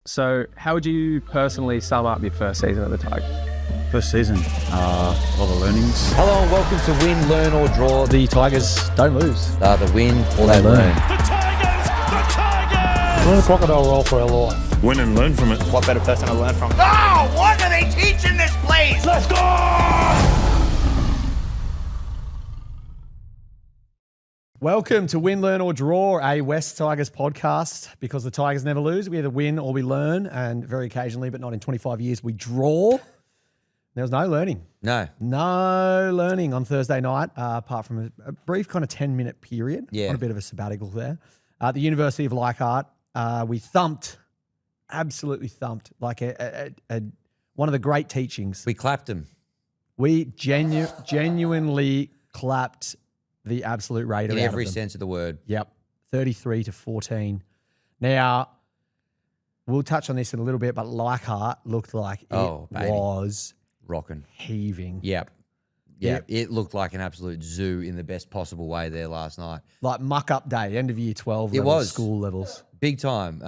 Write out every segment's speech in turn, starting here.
So how would you personally sum up your first season at the Tigers? First season, a lot of learnings. Hello and welcome to Win, Learn or Draw. The Tigers don't lose. The win or they learn. The Tigers! We're in a crocodile roll for our life. Win and learn from it. What better person to learn from? Oh, what are they teaching this place? Let's go! Welcome to Win, Learn or Draw, a West Tigers podcast. Because the Tigers never lose, we either win or we learn, and very occasionally, but not in 25 years, we draw. There was no learning. No learning on Thursday night, apart from a brief kind of 10-minute period. Yeah. On a bit of a sabbatical there. At the University of Leichhardt, we absolutely thumped, like one of the great teachings. We clapped them. We genuinely clapped the absolute rate in out every of them. sense of the word. Yep, 33-14. Now, we'll touch on this in a little bit, but Leichhardt looked like it was rocking, heaving. Yep. It looked like an absolute zoo in the best possible way there last night. Like muck-up day, end of year 12 It was. school levels. Big time.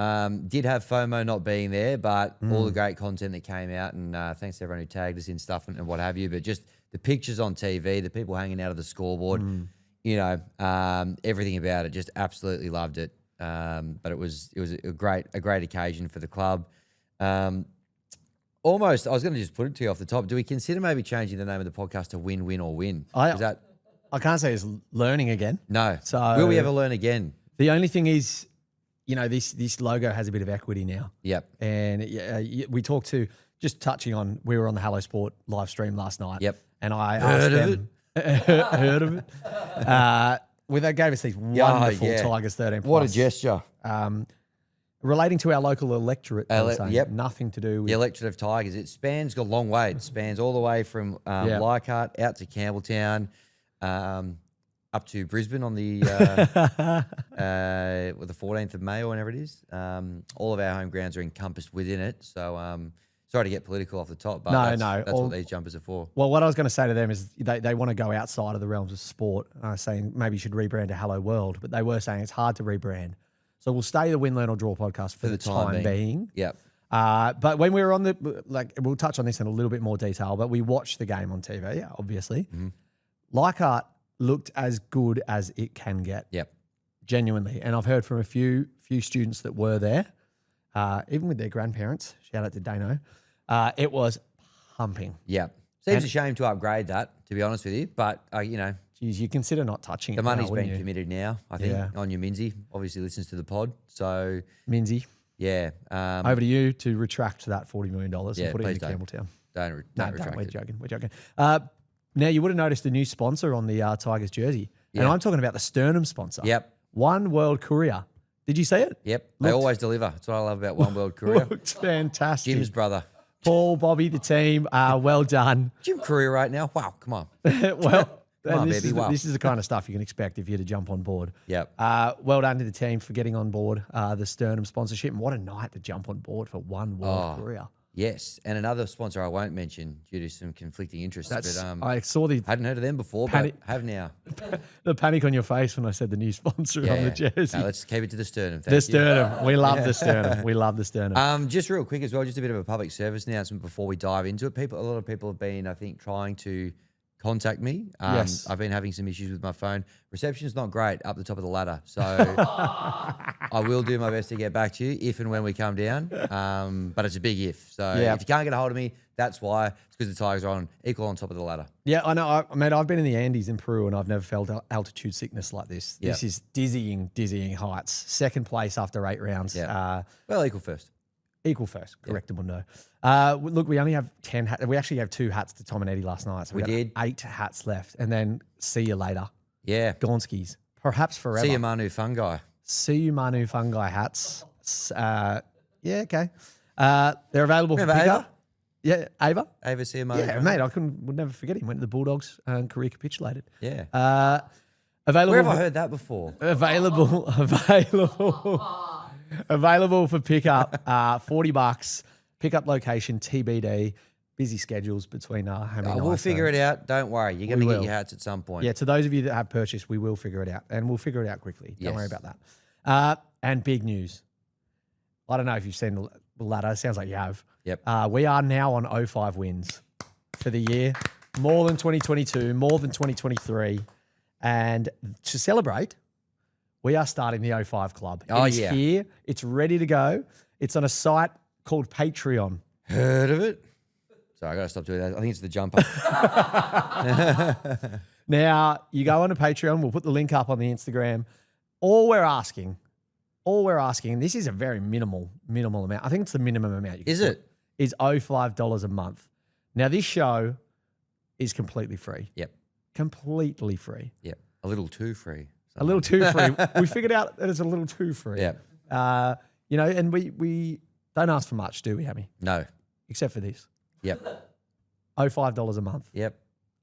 Did have FOMO not being there, but all the great content that came out, and thanks to everyone who tagged us in stuff and what have you, but just the pictures on TV, the people hanging out of the scoreboard, everything about it, just absolutely loved it. But it was a great occasion for the club. Almost, I was going to just put it to you off the top. Do we consider maybe changing the name of the podcast to Win, Win or Win? I can't say it's learning again. No. So will we ever learn again? The only thing is, this logo has a bit of equity now. Yep. And we talked to, just touching on, we were on the Hello Sport live stream last night. Yep. And I asked them. Heard of it? They gave us these wonderful Tigers 13 plus. What a gesture. Relating to our local electorate. Nothing to do with the electorate of Tigers. It spans a long way. It spans all the way from Leichhardt out to Campbelltown, up to Brisbane on the the 14th of May or whenever it is. All of our home grounds are encompassed within it. So sorry to get political off the top, but that's what these jumpers are for. Well, what I was going to say to them is they want to go outside of the realms of sport. I was saying maybe you should rebrand to Hello World, but they were saying it's hard to rebrand. So we'll stay the Win, Learn or Draw podcast for the time being. Yep. But when we were on we'll touch on this in a little bit more detail, but we watched the game on TV, obviously. Mm-hmm. Leichhardt looked as good as it can get. Yep. Genuinely. And I've heard from a few students that were there, even with their grandparents. Shout out to Dano. It was pumping. Yeah. Seems a shame to upgrade that, to be honest with you. But, Geez, you consider not touching it. The money's been committed now, I think, on your Minzy. Obviously listens to the pod. So Minzy. Yeah. Over to you to retract that $40 million and put it into Campbelltown. Don't retract it. We're joking. Now, you would have noticed a new sponsor on the Tigers jersey. And I'm talking about the sternum sponsor. Yep. One World Courier. Did you see it? Yep. They always deliver. That's what I love about One World Courier. Looked fantastic. Jim's brother. Paul, Bobby, the team, well done. Jim Courier right now. Wow, come on. This is the kind of stuff you can expect if you're to jump on board. Yep. Well done to the team for getting on board the Sternum sponsorship. And what a night to jump on board for One World Courier. Yes, and another sponsor I won't mention due to some conflicting interests. I saw hadn't heard of them before, but have now. The panic on your face when I said the new sponsor on the jersey. No, let's keep it to the Sternum. The Sternum. We love the Sternum. We love the Sternum. Just real quick as well, just a bit of a public service announcement before we dive into it. A lot of people have been, I think, trying to contact me. Yes. I've been having some issues with my phone. Reception's not great up the top of the ladder. So I will do my best to get back to you if and when we come down. But it's a big if. So if you can't get a hold of me, that's why. It's because the Tigers are equal on top of the ladder. Yeah, I know. I've been in the Andes in Peru and I've never felt altitude sickness like this. Yep. This is dizzying heights. Second place after 8 rounds. Yep. Well, equal first. Equal first, correctamundo. Look, we only have 10 hats. We actually have 2 hats to Tom and Eddie last night. So we did. 8 hats left. And then see you later. Yeah. Gonskis. Perhaps forever. See you, Manu Fungi. See you, Manu Fungi hats. Okay. They're available for pickup. Ava? Yeah, Ava. Ava, see you, Manu. Yeah, mate, would never forget him. Went to the Bulldogs and career capitulated. Yeah. Available. Where have I heard that before? Available for pickup, $40. Pickup location TBD. Busy schedules between Hammer and I. We'll figure it out. Don't worry. You're going to get your hats at some point. Yeah, to those of you that have purchased, we will figure it out. And we'll figure it out quickly. Don't worry about that. And big news. I don't know if you've seen ladder. Sounds like you have. Yep. We are now on 05 wins for the year. More than 2022, more than 2023. And to celebrate, we are starting the 05 club. Oh, It's yeah. here. It's ready to go. It's on a site called Patreon. Heard of it? Sorry, I got to stop doing that. I think it's the jumper. Now, you go onto Patreon. We'll put the link up on the Instagram. All we're asking, and this is a very minimal amount. I think it's the minimum amount you can Is put, it? is $05 a month. Now, this show is completely free. Yep. Completely free. Yep. A little too free. A little too free. We figured out that it's a little too free. Yeah. And we don't ask for much, do we, Hammy? No. Except for this. Yep. $05 a month. Yep.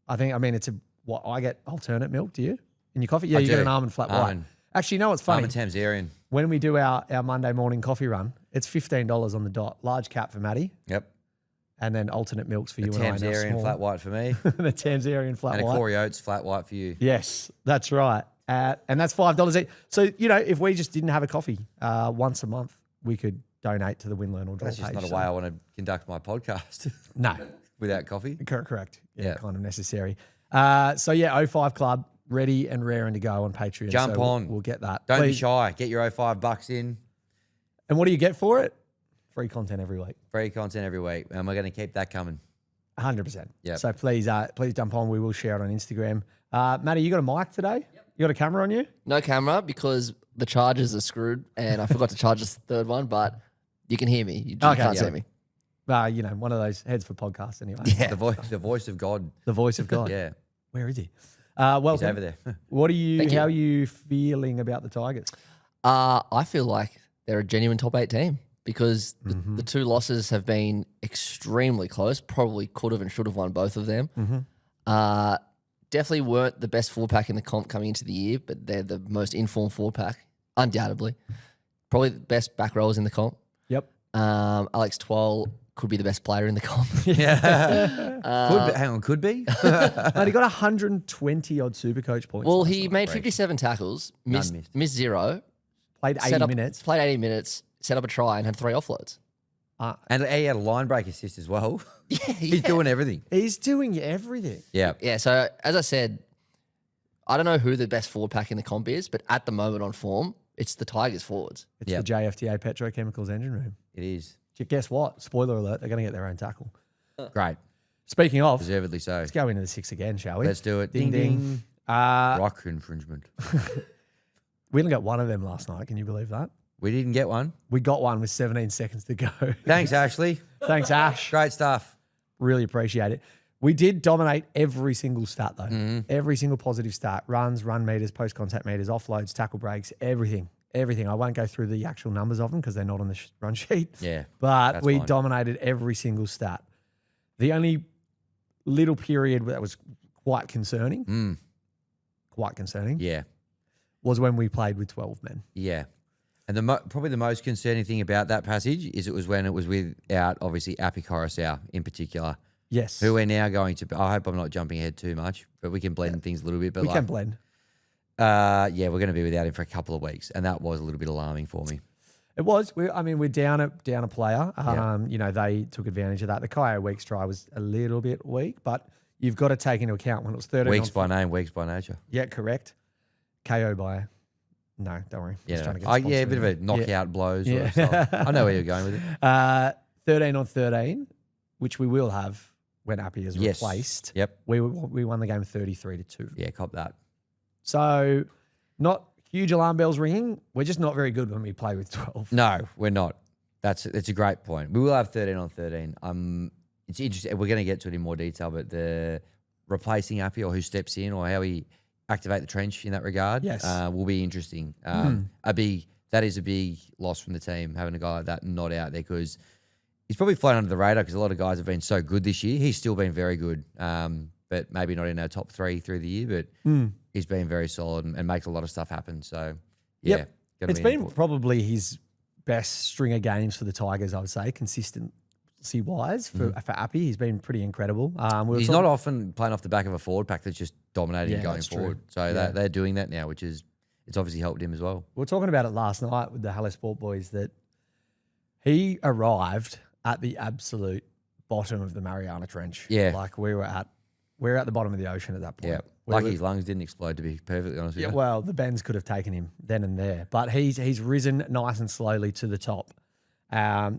I mean, it's what I get alternate milk, do you? In your coffee? Yeah, I you do. get an almond flat white. Almond. Actually, you know what's funny? Almond Tamsarian. When we do our Monday morning coffee run, it's $15 on the dot. Large cap for Maddie, Yep. and then alternate milks for you and I. Tamsarian flat white for me. The Tamsarian flat And a white. Corey Oates flat white for you. Yes, that's right. And that's $5 each. So, if we just didn't have a coffee once a month, we could donate to the Win, Learn, or Draw That's just page. not a way I want to conduct my podcast No, without coffee. correct. Yeah, Yeah. kind of necessary. 05 Club, ready and raring to go on Patreon. Jump So on. We'll get that. Don't be Please. shy. Get your $05 in. And what do you get for it? Free content every week. Free content every week. And we're going to keep that coming. 100%. Yep. So please jump on. We will share it on Instagram. Matty, you got a mic today? Yep. You got a camera on you? No camera because the chargers are screwed and I forgot to charge this third one, but you can hear me. You just Okay, can't yeah. see me. One of those heads for podcasts anyway. The voice of God. The voice of God. Yeah. Where is he? Welcome. He's over there. Thank you. How are you feeling about the Tigers? I feel like they're a genuine top 8 team because the two losses have been extremely close. Probably could have and should have won both of them. Definitely weren't the best forward pack in the comp coming into the year, but they're the most informed forward pack, undoubtedly. Probably the best back rowers in the comp. Yep. Alex Twal could be the best player in the comp. Could be. Mate, he got 120 odd super coach points. Well, last he night. made 57 tackles, missed missed. 0, Played 80 set up, minutes. Played 80 minutes, set up a try, and had 3 offloads. And he had a line break assist as well. Yeah, He's doing everything. He's doing everything. Yeah. Yeah, so as I said, I don't know who the best forward pack in the comp is, but at the moment on form, it's the Tigers forwards. It's Yep. the JFTA Petrochemicals engine room. It is. Guess what? Spoiler alert, they're going to get their own tackle. Great. Speaking of, Deservedly so. let's go into the 6 again, shall we? Let's do it. Ding, ding. Uh, Rock infringement. we only got one of them last night. Can you believe that? We didn't get one. We got one with 17 seconds to go. Thanks, Ashley. Thanks, Ash. Great stuff. Really appreciate it. We did dominate every single stat, though. Mm-hmm. Every single positive stat. Runs, run meters, post-contact meters, offloads, tackle breaks, everything. Everything. I won't go through the actual numbers of them because they're not on the run sheet. Yeah. But that's we fine. dominated every single stat. The only little period that was quite concerning, Yeah. was when we played with 12 men. Yeah. And probably the most concerning thing about that passage is it was when it was without, obviously, Api Coruscant in particular, Yes. who we're now going to – I hope I'm not jumping ahead too much, but we can blend things a little bit. But we can blend. Yeah, we're going to be without him for a couple of weeks, and that was a little bit alarming for me. It was. We're down a player. They took advantage of that. The Kyo Weeks try was a little bit weak, but you've got to take into account when it was 13. Weeks by name, weeks by nature. Yeah, correct. KO by. No, don't worry. Yeah, Just trying to get a bit of a sponsored. knockout blows. Sort Yeah. of style. I know where you're going with it. 13 on 13, which we will have when Appy is Yes. replaced. Yep. We won the game 33-2. Yeah, cop that. So not huge alarm bells ringing. We're just not very good when we play with 12. No, we're not. It's a great point. We will have 13 on 13. It's interesting. We're going to get to it in more detail, but the replacing Appy or who steps in or how we activate the trench in that regard, Yes. will be interesting. That is a big loss from the team, having a guy like that not out there because he's probably flown under the radar because a lot of guys have been so good this year. He's still been very good, but maybe not in our top 3 through the year, but he's been very solid and makes a lot of stuff happen. So, yeah. Yep. gonna It's be been important. probably his best string of games for the Tigers, I would say, consistency-wise. For Appy, he's been pretty incredible. He's not often playing off the back of a forward pack that's just dominating and Yeah, going that's true. forward. So Yeah. they're doing that now, which is it's obviously helped him as well. We were talking about it last night with the Hello Sport boys that He arrived at the absolute bottom of the Mariana Trench. Yeah. Like we were at the bottom of the ocean at that point. Yeah. We Lucky were- his lungs didn't explode, to be perfectly honest with Yeah, you. well, the bends could have taken him then and there, but he's risen nice and slowly to the top.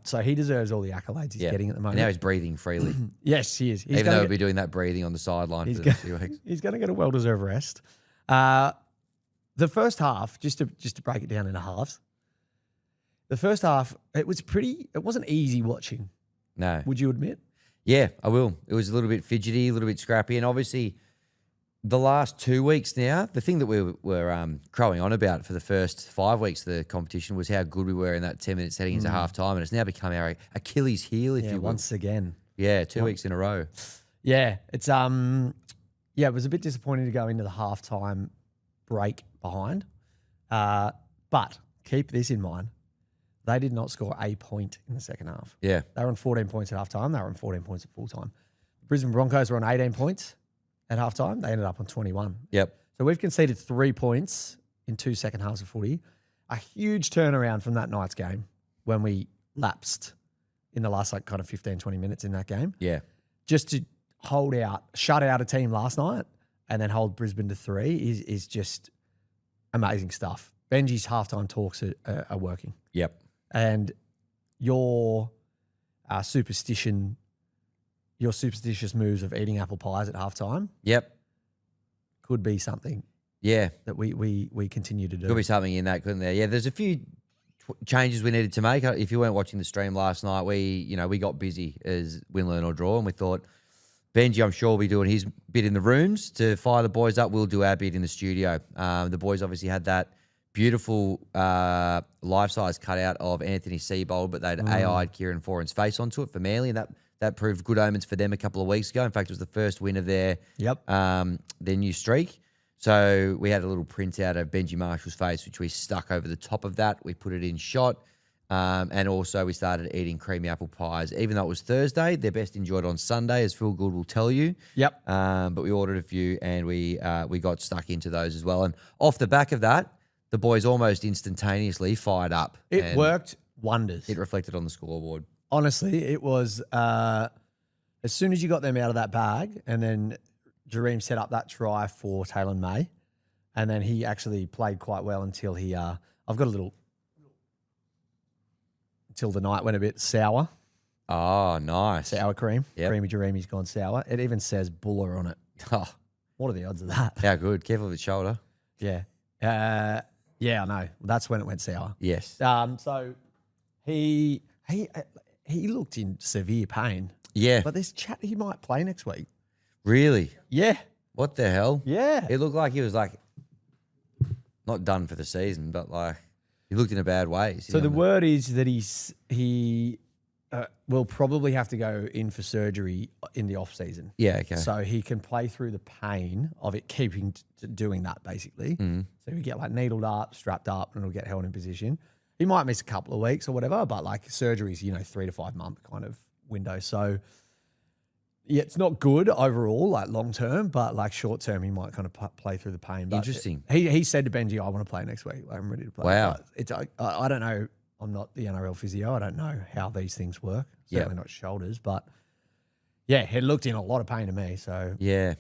So he deserves all the accolades he's getting at the And moment. now he's breathing freely, Yes, he is. He's even gonna though get- he'll be doing that breathing on the sideline for he's the gonna- next few weeks. He's going to get a well-deserved rest. The first half, just to break it down into halves. The first half, it wasn't easy watching. No. Would you admit? Yeah, I will. It was a little bit fidgety, a little bit scrappy, and obviously the last 2 weeks now, the thing that we were crowing on about for the first 5 weeks of the competition was how good we were in that 10 minutes heading into half time, and it's now become our Achilles heel, if Yeah, you will. once again. Yeah, 2 weeks in a row. Yeah, it's it was a bit disappointing to go into the halftime break behind. But keep this in mind. They did not score a point in the second half. Yeah. They were on 14 points at halftime. They were on 14 points at full time. Brisbane Broncos were on 18 points at halftime. They ended up on 21. Yep. So we've conceded 3 points in 2 second halves of footy. A huge turnaround from that night's game when we lapsed in the last kind of 15, 20 minutes in that game. Yeah. Just to shut out a team last night and then hold Brisbane to 3 is just amazing stuff. Benji's halftime talks are working. Yep. And your superstitious moves of eating apple pies at halftime Yep. could be something Yeah. that we continue to do. Could be something in that, couldn't there? Yeah, there's a few changes we needed to make. If you weren't watching the stream last night, we got busy as Win, Learn or Draw, and we thought Benji, I'm sure, will be doing his bit in the rooms to fire the boys up. We'll do our bit in the studio. The boys obviously had that beautiful life-size cutout of Anthony Seibold, but they'd AI'd Kieran Foran's face onto it for Manly, and that proved good omens for them a couple of weeks ago. In fact, it was the first win of their new streak. So we had a little printout of Benji Marshall's face, which we stuck over the top of that. We put it in shot. And also we started eating creamy apple pies. Even though it was Thursday, they're best enjoyed on Sunday, as Phil Good will tell you. Yep. But we ordered a few and we got stuck into those as well. And off the back of that, the boys almost instantaneously fired up. It and worked wonders. It reflected on the scoreboard. Honestly, it was as soon as you got them out of that bag, and then Jareem set up that try for Taylor May, and then he actually played quite well until he. I've got a little. Until the night went a bit sour. Oh, nice. Sour cream. Yep. Creamy Jareemy's gone sour. It even says Buller on it. Oh, What are the odds of that? how good. Careful with his shoulder. Yeah. Yeah, I know. That's when it went sour. Yes. So he looked in severe pain. Yeah. But there's chat he might play next week. Really? Yeah. What the hell? Yeah. It looked like he was not done for the season, but he looked in a bad way. So the word is that he will probably have to go in for surgery in the off season. Yeah, okay. So he can play through the pain of it keeping doing that basically. So he get needled up, strapped up, and it'll get held in position. He might miss a couple of weeks or whatever, but surgery's 3 to 5 month kind of window. So yeah, it's not good overall, long term, but short term, he might kind of play through the pain. But Interesting. He said to Benji, "I want to play next week. I'm ready to play." Wow. But it's I don't know. I'm not the NRL physio. I don't know how these things work. Certainly not shoulders, but yeah, he looked in a lot of pain to me. So Yeah.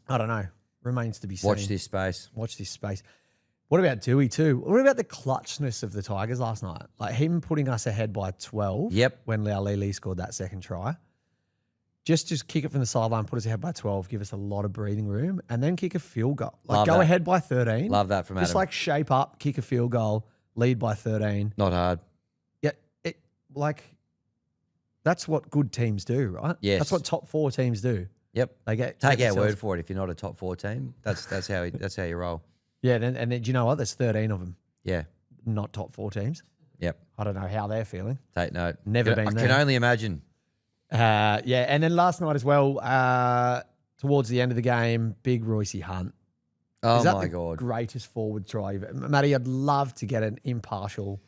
I don't know. Remains to be seen. Watch this space. Watch this space. What about Dewey too? What about the clutchness of the Tigers last night? Him putting us ahead by 12. Yep. When Laulili scored that second try. Just kick it from the sideline, put us ahead by 12, give us a lot of breathing room, and then kick a field goal. Love Go that. ahead by 13. Love that from Adam. Just shape up, kick a field goal, lead by 13. Not hard. Yeah, that's what good teams do, right? Yes. That's what top 4 teams do. Yep. They get Take our themselves- word for it. If you're not a top 4 team, that's how you roll. Yeah, and then do you know what? There's 13 of them, Yeah. not top 4 teams. Yep. I don't know how they're feeling. Take note. Never been I there. can only imagine. Yeah, and then last night as well, towards the end of the game, big Royce Hunt. Oh Is that my the God. greatest forward try? Matty, I'd love to get an impartial,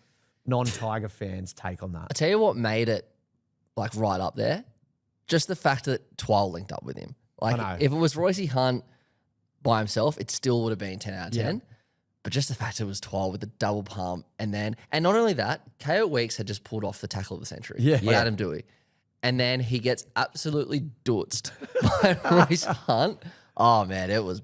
non-Tiger fans take on that. I tell you what made it right up there, just the fact that Twile linked up with him. know. If it was Royce Hunt by himself, it still would have been 10 out of 10. But just the fact it was 12 with the double pump. And not only that, KO Weeks had just pulled off the tackle of the century. Yeah. By Adam Dewey. And then he gets absolutely dotzed by Royce Hunt. Oh, man, it was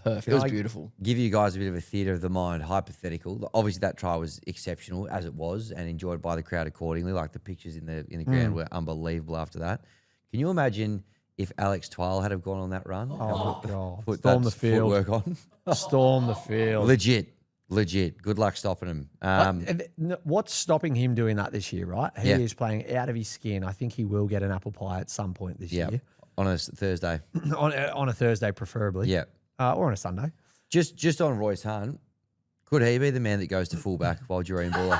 perfect. It was beautiful. Give you guys a bit of a theatre of the mind hypothetical. Obviously, that try was exceptional as it was and enjoyed by the crowd accordingly. Like the pictures in the ground were unbelievable after that. Can you imagine if Alex Twile had have gone on that run? Oh, God. Put Storm that the field. footwork on. Storm the field. Legit. Good luck stopping him. What's stopping him doing that this year, right? He Yeah. is playing out of his skin. I think he will get an apple pie at some point this year. On a Thursday. on a Thursday, preferably. Yeah. Or on a Sunday. Just on Royce Hunt, could he be the man that goes to fullback while Jerome Buller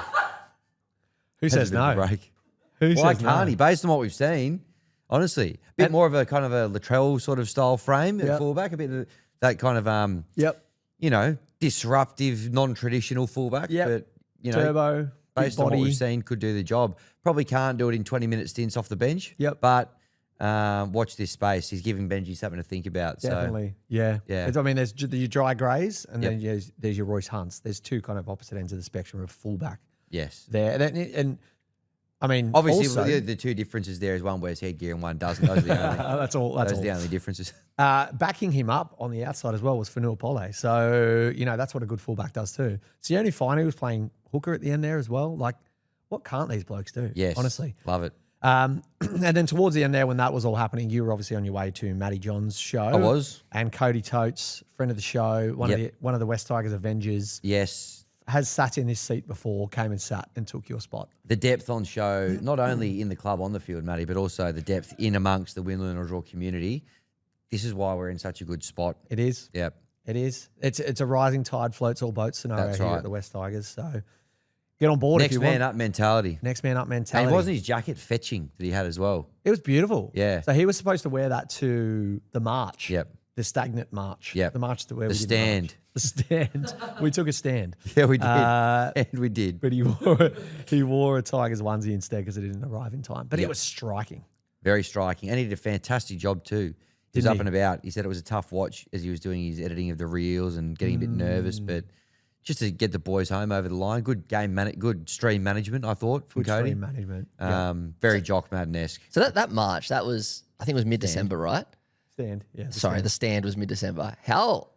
Who has says a bit of a no? break? Who Why says can't no? he? Based on what we've seen, honestly, a bit more of a kind of a Latrell sort of style frame at Yep. fullback, a bit of that kind of Yep. disruptive, non-traditional fullback. Yep. But Turbo. Big based on what body. we've seen, could do the job. Probably can't do it in 20-minute stints off the bench. Yep. But watch this space. He's giving Benji something to think about. Definitely. Yeah. Yeah. I mean, there's your dry greys and Yep. then there's your Royce Hunts. There's two kind of opposite ends of the spectrum of fullback So yes. there. And I mean, Obviously, also, the two differences there is one wears headgear and one doesn't. Those are the only, that's all. That's those are all. the only differences. Backing him up on the outside as well was Fanua Pole. So, that's what a good fullback does too. Sione Finey was playing hooker at the end there as well. Like, what can't these blokes do? Yes. Honestly. Love it. And then towards the end there, when that was all happening, you were obviously on your way to Matty John's show. I was. And Cody Totes, friend of the show, one of the West Tigers Avengers, Yes. has sat in this seat before, came and sat and took your spot. The depth on show, not only in the club on the field, Matty, but also the depth in amongst the Win Learn or Draw community. This is why we're in such a good spot. It is. Yep. It is. It's a rising tide floats all boats scenario That's here right. at the West Tigers. So get on board if Next you man want. up mentality. Next man up mentality. And wasn't his jacket fetching that he had as well? It was beautiful. Yeah. So he was supposed to wear that to the march. Yep. The stagnant march. Yep. The march where The we did stand. march. The stand. We took a stand. Yeah, we did. Uh, and we did. But he wore a Tigers onesie instead because it didn't arrive in time. But it Yep. was striking. Very striking. And he did a fantastic job too. He was Didn't up he? and about. He said it was a tough watch as he was doing his editing of the reels and getting a bit nervous, but just to get the boys home over the line, good good stream management, I thought, from Good Cody. stream management. Very Jock Madden-esque. So that March, I think it was mid-December, right? Stand. Yeah. Sorry, the stand was mid-December. How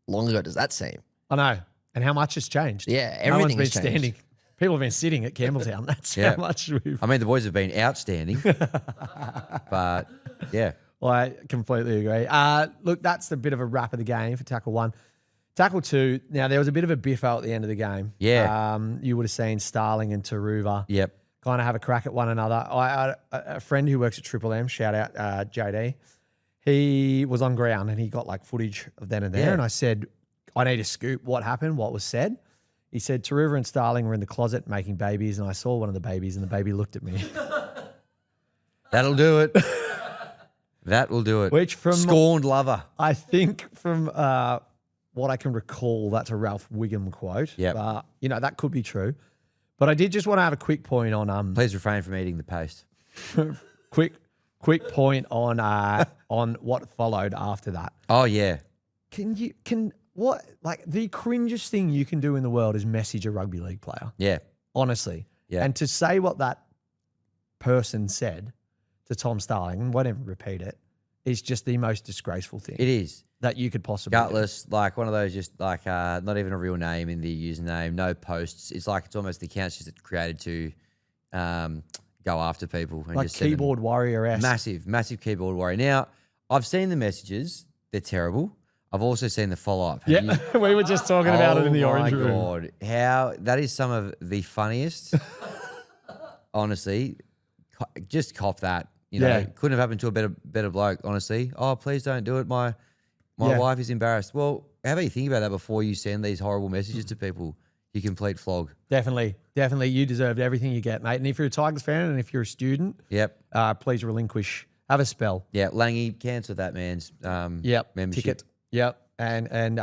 long ago does that seem? I know. And how much has changed? Yeah, No one's everything been has changed. standing. People have been sitting at Campbelltown. That's Yeah. how much we've. I mean, the boys have been outstanding, but yeah. Well, I completely agree. Look, that's a bit of a wrap of the game for tackle one. Tackle two. Now, there was a bit of a biffo at the end of the game. Yeah. You would have seen Starling and Taruva Yep. kind of have a crack at one another. A friend who works at Triple M, shout out JD, he was on ground and he got like footage of then and there. Yeah. And I said, I need a scoop. What happened? What was said? He said, Taruva and Starling were in the closet making babies, and I saw one of the babies, and the baby looked at me. That'll do it. That will do it. Which from Scorned lover. I think from what I can recall, that's a Ralph Wiggum quote. Yep. That could be true. But I did just want to have a quick point on Please refrain from eating the paste. quick point on what followed after that. Oh, yeah. The cringest thing you can do in the world is message a rugby league player. Yeah. Honestly. Yeah. And to say what that person said to Tom Starling, and won't even repeat it, is just the most disgraceful thing It is. that you could possibly do. Gutless, like one of those just like not even a real name in the username, no posts. It's like it's almost the account's just created to go after people. And Like just send them- keyboard warrior-esque. Massive keyboard warrior. Now, I've seen the messages. They're terrible. I've also seen the follow-up. Have Yeah, you- we were just talking about it in the orange room. Oh, my God. How, that is some of the funniest. Honestly, just cop that. Yeah. Couldn't have happened to a better bloke, honestly. Oh, please don't do it. My Yeah. wife is embarrassed. Well, how about you think about that before you send these horrible messages to people? You complete flog. Definitely. You deserved everything you get, mate. And if you're a Tigers fan and if you're a student, Yep. please relinquish. Have a spell. Yeah, Langy, cancel that man's membership. Ticket. Yep. And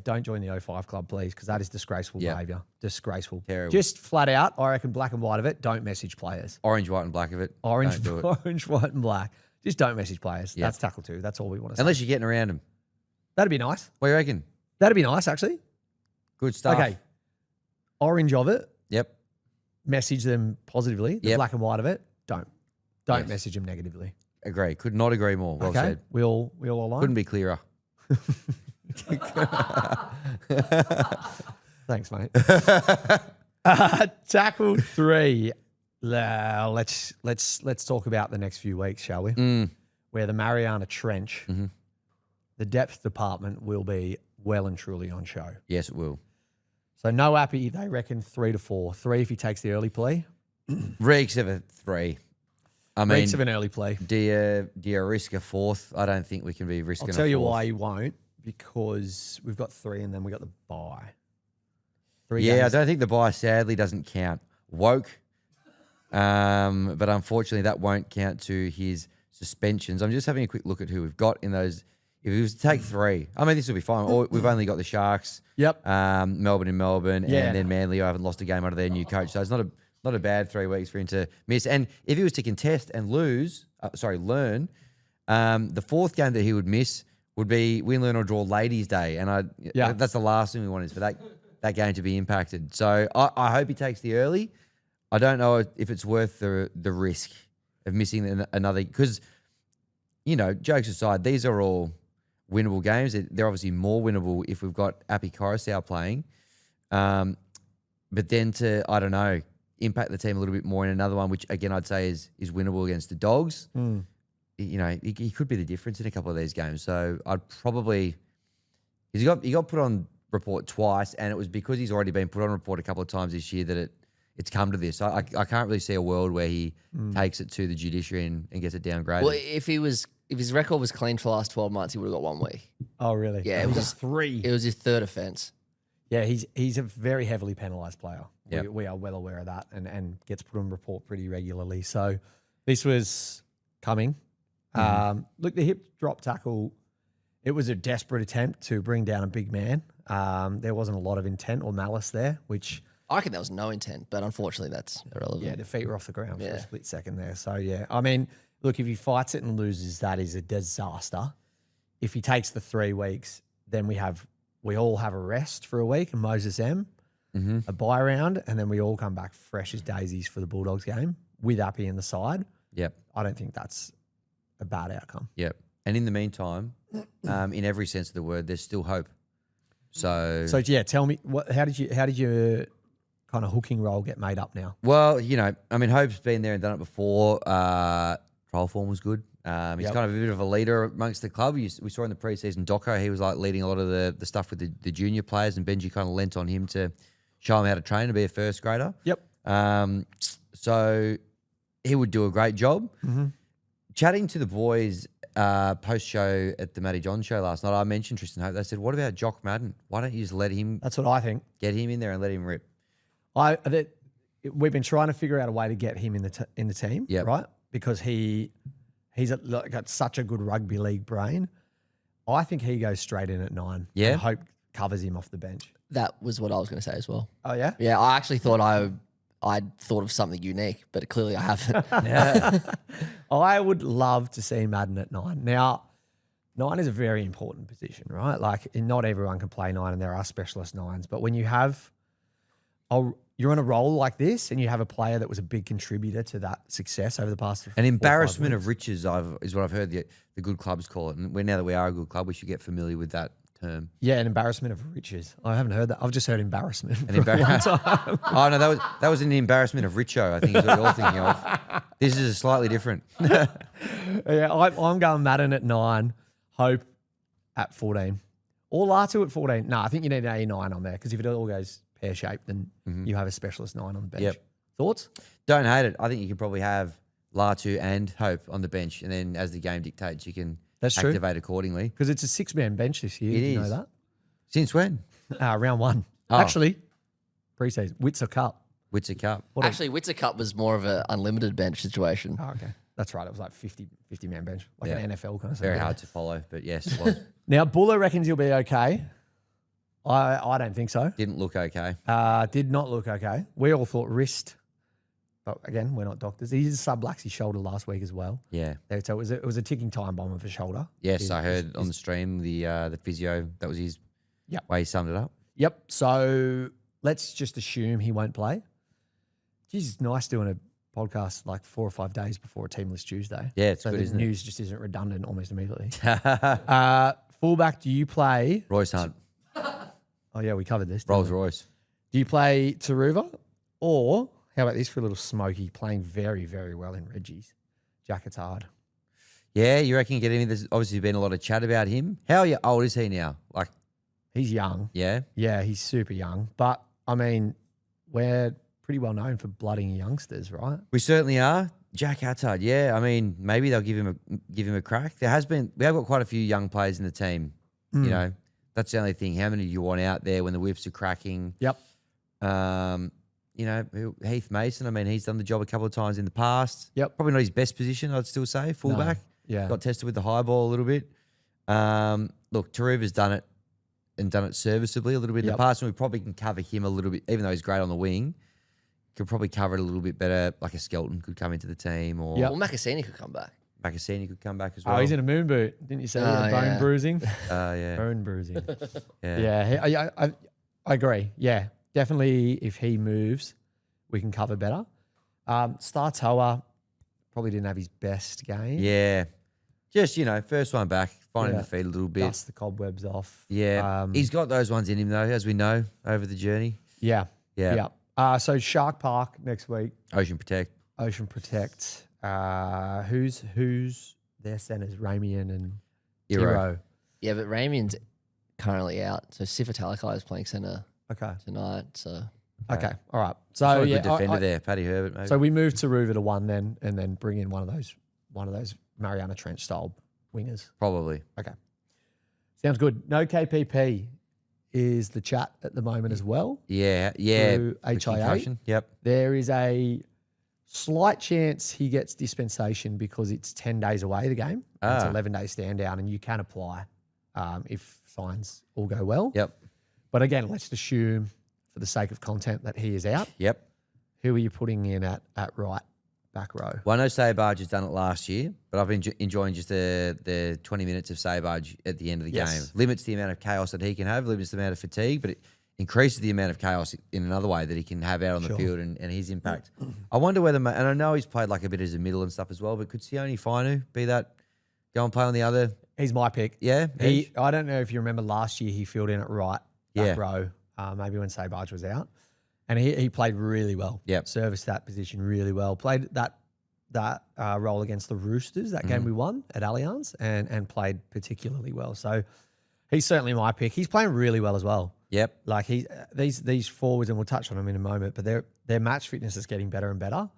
don't join the 05 club, please, because that is disgraceful Yep. behaviour. Disgraceful. Terrible. Just flat out, I reckon black and white of it, don't message players. Orange, white, and black of it. Orange, Don't do it. orange, white, and black. Just don't message players. Yep. That's tackle two. That's all we want to say. Unless you're getting around them. That'd be nice. What do you reckon? That'd be nice, actually. Good stuff. Okay. Orange of it. Yep. Message them positively. The Yep. black and white of it. Don't Yes. message them negatively. Agree. Could not agree more. Well Okay. said. We all align. Couldn't be clearer. Thanks, mate. Tackle 3. Let's talk about the next few weeks, shall we? Where the Mariana Trench, the depth department will be well and truly on show. Yes, it will. So no Appy, they reckon 3 to 4. 3 if he takes the early plea. Reeks of a 3. I mean, Reeks of an early plea. do you risk a 4th? I don't think we can be risking I'll a 4th. tell you why he won't, because we've got 3 and then we got the bye. 3 Yeah, I games. don't think the buy sadly doesn't count. Woke. But unfortunately that won't count to his suspensions. I'm just having a quick look at who we've got in those. If he was to take 3, I mean, this will be fine. We've only got the Sharks, Yep. Melbourne in Melbourne, Yeah. and then Manly, who haven't lost a game under their new coach. So it's not a bad 3 weeks for him to miss. And if he was to contest and learn, the 4th game that he would miss would be Win, Learn or Draw Ladies Day. And that's the last thing we want is for that game to be impacted. So I hope he takes the early. I don't know if it's worth the risk of missing another, because, jokes aside, these are all winnable games. They're obviously more winnable if we've got Appy Coruscant playing. But then to, I don't know, impact the team a little bit more in another one, which again I'd say is winnable against the Dogs. He could be the difference in a couple of these games. So I'd probably, he got put on report twice, and it was because he's already been put on report a couple of times this year that it's come to this. I can't really see a world where he takes it to the judiciary and gets it downgraded. Well, if his record was clean for the last 12 months, he would have got 1 week. Oh, really? Yeah, it it was was 3. It was his 3rd offence. Yeah, he's a very heavily penalised player. Yep. We are well aware of that, and gets put on report pretty regularly. So this was coming. Look, the hip drop tackle, it was a desperate attempt to bring down a big man. There wasn't a lot of intent or malice there, which... I reckon there was no intent, but unfortunately that's irrelevant. Yeah, the feet were off the ground for a Yeah. split second there. So, yeah, I mean, look, if he fights it and loses, that is a disaster. If he takes the 3 weeks, then we all have a rest for a week and Moses M, a bye round, and then we all come back fresh as daisies for the Bulldogs game with Appy in the side. Yep. I don't think that's a bad outcome. Yep. And in the meantime, in every sense of the word, there's still hope. So yeah, tell me how did your kind of hooking role get made up now? well, Hope's been there and done it before. Trial form was good. He's Yep. kind of a bit of a leader amongst the club. We saw in the preseason doco, he was like leading a lot of the stuff with the junior players, and Benji kind of lent on him to show him how to train to be a first grader. Yep. So he would do a great job. Chatting to the boys post-show at the Matty John show last night, I mentioned Tristan Hope. They said, what about Jock Madden? Why don't you just let him That's what I think. get him in there and let him rip? We've been trying to figure out a way to get him in the team, Yep. right? Because he's got such a good rugby league brain. I think he goes straight in at 9. Yeah? And Hope covers him off the bench. That was what I was going to say as well. Oh, yeah? Yeah, I actually thought I'd thought of something unique, but clearly I haven't. I would love to see Madden at 9. Now, 9 is a very important position, right? Like, not everyone can play 9, and there are specialist 9s. But when you have you're on a roll like this, and you have a player that was a big contributor to that success over the past 4 or 5 An embarrassment weeks. of riches is what I've heard the good clubs call it. And now that we are a good club, we should get familiar with that term. Yeah, an embarrassment of riches. I haven't heard that. I've just heard embarrassment. An embarrassment. Oh no, that was an embarrassment of Richo, I think is what you're thinking of. This is slightly different. Yeah, I'm going Madden at 9, Hope at 14, or Latu at 14. No, I think you need an A9 on there, because if it all goes pear-shaped, then you have a specialist 9 on the bench. Yep. Thoughts? Don't hate it. I think you can probably have Latu and Hope on the bench, and then as the game dictates, you can That's true. activate accordingly. Because it's a 6-man bench this year. It Did you is. know Since when? that? Round 1. Oh. Actually, pre-season. Witzer Cup. Witzer Cup. Actually, Witzer Cup was more of an unlimited bench situation. Oh, okay. That's right. It was like 50-man bench, like Yeah. an NFL kind of Very thing. hard to follow, but yes, it was. Now, Buller reckons he'll be okay. I don't think so. Didn't look okay. Did not look okay. We all thought wrist. But again, we're not doctors. He did subluxed his shoulder last week as well. Yeah. So it was a ticking time bomb of a shoulder. Yes, I heard on the stream the physio, that was his Yep. way he summed it up. Yep. So let's just assume he won't play. Geez, it's nice doing a podcast like 4 or 5 days before a teamless Tuesday. Yeah, it's so good, the isn't it? news just isn't redundant almost immediately. Fullback, do you play? Royce Hunt, Oh, yeah, we covered this. didn't Rolls we? Royce. Do you play Taruva? Or how about this for a little smoky, playing very, very well in Reggie's? Jack Attard. Yeah, you reckon you get him? There's obviously been a lot of chat about him. How old is he now? Like, He's young. yeah, Yeah, he's super young. But, I mean, we're pretty well known for blooding youngsters, right? we certainly are. Jack Attard, yeah. I mean, maybe they'll give him a crack. We have got quite a few young players in the team. Hmm. You know, that's the only thing. How many do you want out there when the whips are cracking? Yep. You know, Heath Mason. I mean, he's done the job a couple of times in the past. Yep. Probably not his best position, I'd still say, fullback. No. Yeah. Got tested with the high ball a little bit. Look, Taruva's done it and done it serviceably a little bit in Yep. the past, and we probably can cover him a little bit, even though he's great on the wing. Could probably cover it a little bit better. Like a Skelton could come into the team, or Yep. Well, Macasini could come back. Macasini could come back as well. Oh, he's in a moon boot. Didn't you say he had Oh, bone yeah. bruising? Yeah, Bone bruising. yeah. Yeah, I agree. Yeah, definitely if he moves, we can cover better. Startoa probably didn't have his best game. Yeah. Just, first one back, finding Yeah. the feet a little bit. Dust the cobwebs off. Yeah. He's got those ones in him, though, as we know, over the journey. Yeah. Yeah. So Shark Park next week, Ocean Protect. Ocean Protect. Who's their centers? Ramian and Hero. Hero. Yeah, but Ramian's currently out. So Sifa Talakai is playing centre Okay. tonight. So Okay. All right. So So yeah, good defender there, Paddy Herbert, maybe. So we move to Ruva to 1 then, and then bring in one of those Mariana Trench style wingers. Probably. Okay. Sounds good. No KPP is the chat at the moment as well. Yeah. Through The HIA. concussion. Yep. There is a slight chance he gets dispensation because it's 10 days away, the game. It's 11 days stand down, and you can apply if signs all go well. Yep. But again, let's assume for the sake of content that he is out. Yep. Who are you putting in at right back row? Well, I know Saybarge has done it last year, but I've been enjoying just the 20 minutes of Saybarge at the end of the Yes. game. Limits the amount of chaos that he can have, limits the amount of fatigue, but it increases the amount of chaos in another way that he can have out on the field and his impact. I wonder whether, and I know he's played like a bit as a middle and stuff as well, but could Sione Fainu be that, go and play on the other? He's my pick. Yeah. I don't know if you remember last year he filled in at right Yeah. back row, maybe when Saybarge was out. And he played really well. Yep. Serviced that position really well. Played that role against the Roosters, that game we won at Allianz, and played particularly well. So he's certainly my pick. He's playing really well as well. Yep. Like these forwards, and we'll touch on them in a moment, but their match fitness is getting better and better.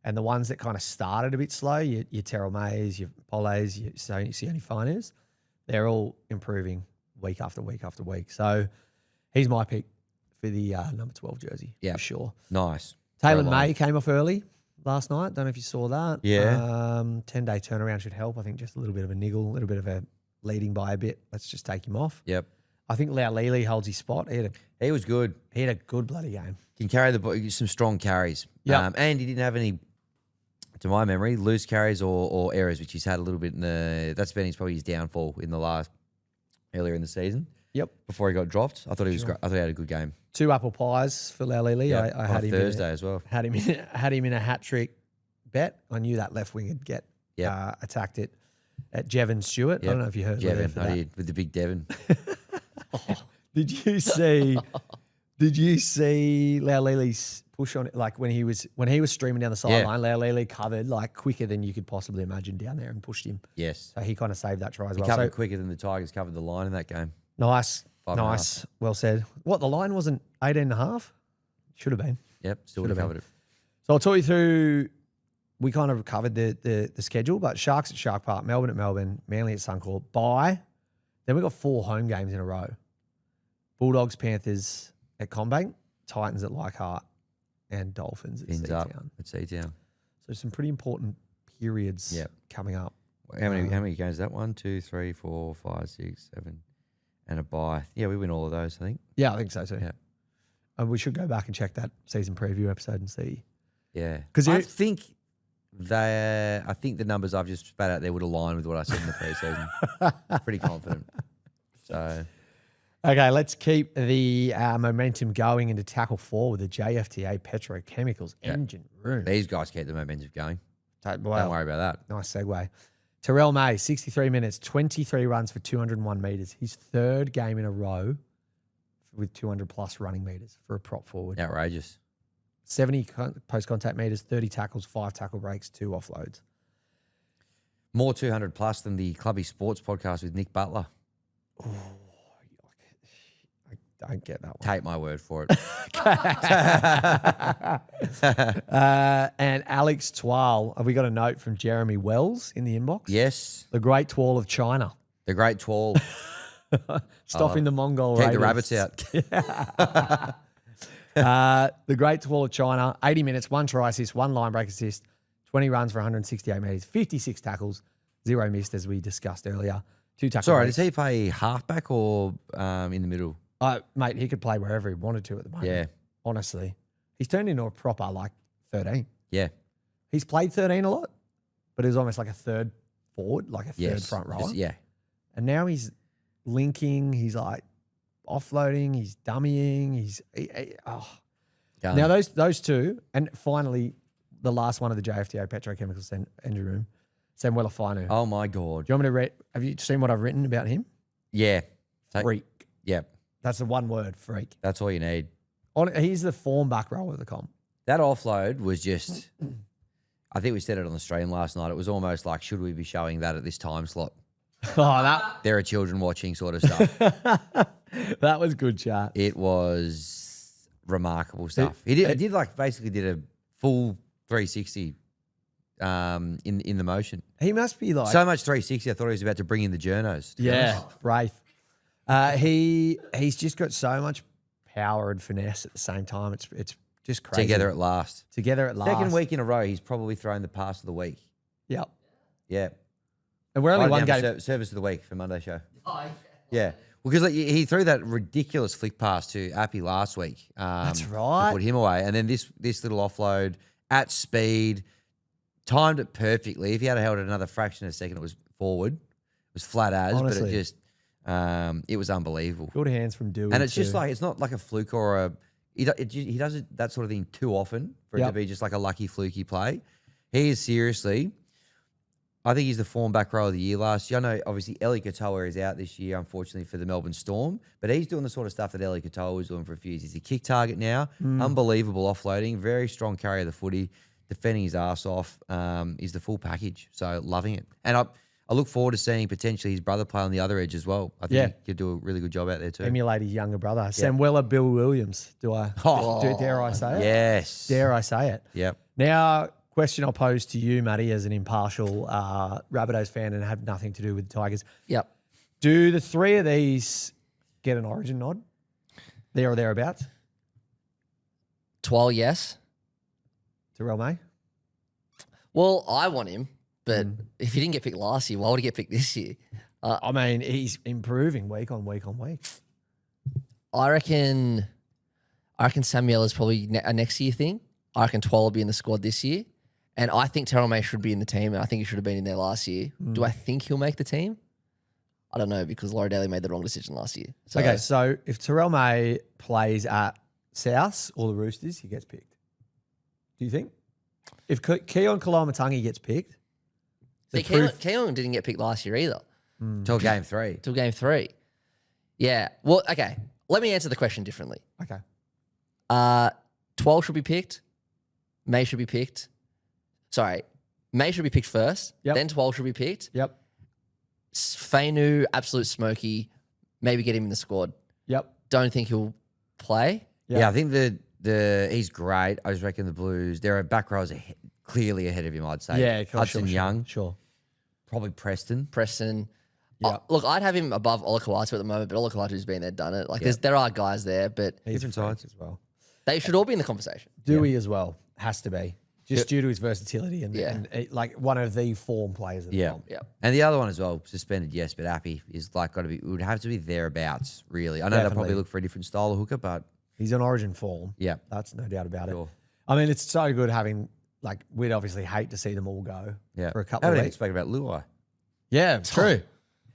And the ones that kind of started a bit slow, your Terrell Mays, your Poles, your Sione Fainus, they're all improving week after week after week. So he's my pick for the number 12 jersey, for sure. Nice. Taylor Very May came off early last night. Don't know if you saw that. Yeah. 10-day turnaround should help. I think just a little bit of a niggle, a little bit of a leading by a bit. Let's just take him off. Yep. I think Laulili holds his spot. He was good. He had a good bloody game. Can carry the ball, some strong carries. Yep. And he didn't have any, to my memory, loose carries or errors, which he's had a little bit that's been probably his downfall earlier in the season. Yep. Before he got dropped. I thought he was great. I thought he had a good game. 2 apple pies for Laulili. Yep. I had on him Thursday as well. Had him in a hat trick bet. I knew that left wing would get attacked it at Jevon Stewart. I Yep. don't know if you heard me there for Jevon, I that. did, with the big Devon. Did you see? Did you see Laulili's push on it? Like when he was streaming down the sideline, Laulili covered like quicker than you could possibly imagine down there and pushed him. Yes. So he kind of saved that try as He well. covered So quicker than the Tigers covered the line in that game. nice, 5.5. nice, well said. What, the line wasn't 18.5? Should have been. Yep. Still Should have covered it. So I'll talk you through. We kind of covered the schedule, but Sharks at Shark Park, Melbourne at Melbourne, Manly at Suncorp. Bye. Then we've got 4 home games in a row. Bulldogs, Panthers at CommBank, Titans at Leichhardt, and Dolphins at Ends up Seatown. at Seatown. So some pretty important periods coming up. How many games is that? 1, 2, 3, 4, 5, 6, 7, and a bye. Yeah, we win all of those, I think. Yeah, I think so too. Yeah. And we should go back and check that season preview episode and see. Yeah. 'Cause I think the numbers I've just spat out there would align with what I said in the preseason. Pretty confident. So Okay, let's keep the momentum going into tackle 4 with the JFTA Petrochemicals engine room. These guys keep the momentum going. Well, Don't worry about that. nice segue. Terrell May, 63 minutes, 23 runs for 201 metres. His third game in a row with 200-plus running metres for a prop forward. Outrageous. 70 post-contact metres, 30 tackles, 5 tackle breaks, 2 offloads. More 200 plus than the Clubby Sports podcast with Nick Butler. I don't get that one. Take my word for it. And Alex Twal, have we got a note from Jeremy Wells in the inbox? Yes. The Great Twal of China. The Great Twal. Stopping the Mongol Keep the Raiders. rabbits out. The Great Twal of China, 80 minutes, 1 try assist, 1 line break assist, 20 runs for 168 metres, 56 tackles, 0 missed as we discussed earlier. 2 tackles. Sorry, does he play halfback or in the middle? Mate, he could play wherever he wanted to at the moment. Yeah. Honestly. He's turned into a proper 13. Yeah. He's played 13 a lot, but he's almost like a third forward, like a third front rower. Yeah. And now he's linking, he's like offloading, he's dummying, Done. Now those two, and finally the last one of the JFTA Petrochemicals engine room, Samuel Finu. Oh my God. Do you want me to read? Have you seen what I've written about him? Yeah. Freak. Yep. That's the one word, freak. That's all you need. He's the form back row of the comp. That offload was just, I think we said it on the stream last night. It was almost like, should we be showing that at this time slot? There are children watching sort of stuff. That was good chat. It was remarkable stuff. He did basically did a full 360 in the motion. He must be like So much 360, I thought he was about to bring in the journos. to be honest. Wraith. He's just got so much power and finesse at the same time. It's just crazy. Together at last. Second week in a row, he's probably thrown the pass of the week. Yep. Yeah. And we're only Write it one down game. for service of the week for Monday show. Yeah. Because he threw that ridiculous flick pass to Appy last week. That's right. To put him away. And then this little offload at speed, timed it perfectly. If he had held it another fraction of a second, it was forward. It was flat as, Honestly. but it just, it was unbelievable. Good hands from Dewey. And it's just too. like, it's not like a fluke or he does it, that sort of thing too often for it to be just like a lucky fluky play. He is seriously, I think he's the form back row of the year last year. I know obviously Eli Katoa is out this year, unfortunately, for the Melbourne Storm, but he's doing the sort of stuff that Eli Katoa was doing for a few years. He's a kick target now, unbelievable offloading, very strong carry of the footy, defending his ass off. He's the full package, so loving it. And I look forward to seeing potentially his brother play on the other edge as well. I think he could do a really good job out there too. emulate his younger brother, Samuela Bill Williams. Dare I say it? Yes. Dare I say it? Yep. Now, question I'll pose to you, Matty, as an impartial Rabbitohs fan and have nothing to do with the Tigers. Yep. Do the three of these get an origin nod? There or thereabouts? Twal, yes. Terrell May? Well, I want him, but if he didn't get picked last year, why would he get picked this year? I mean, he's improving week on week on week. I reckon Samuel is probably a next year thing. I reckon Twal will be in the squad this year. And I think Terrell May should be in the team, and I think he should have been in there last year. Do I think he'll make the team? I don't know, because Laurie Daly made the wrong decision last year. So, Okay, so if Terrell May plays at South or the Roosters, he gets picked. Do you think? If Keon Kalamatangi gets picked, See, Keon didn't get picked last year either. Till game 3. Till game 3. Yeah. Well, okay. Let me answer the question differently. okay. 12 should be picked. May should be picked. Sorry. May should be picked first. Yep. Then 12 should be picked. Yep. Fainu, absolute smoky. Maybe get him in the squad. Yep. Don't think he'll play. Yeah, I think he's great. I just reckon the Blues, their back rows are clearly ahead of him, I'd say. Yeah, Hudson Young, Sure. probably Preston. Preston. Yep. Look, I'd have him above Olakawatu at the moment, but Olakawatu's been there, done it. Like, there are guys there, but He's Different a freak sides. as well. they should all be in the conversation. Dewey as well has to be just due to his versatility and like one of the form players. Of the comp. Yeah. And the other one as well, suspended, yes, but Appy is like got to be, it would have to be thereabouts, really. I know they'll probably Definitely. look for a different style of hooker, but He's on origin form. yeah. That's no doubt about Sure. it. I mean, it's so good having, like, we'd obviously hate to see them all go Yeah. for a couple I of haven't even weeks. spoken about Luai. Yeah, true.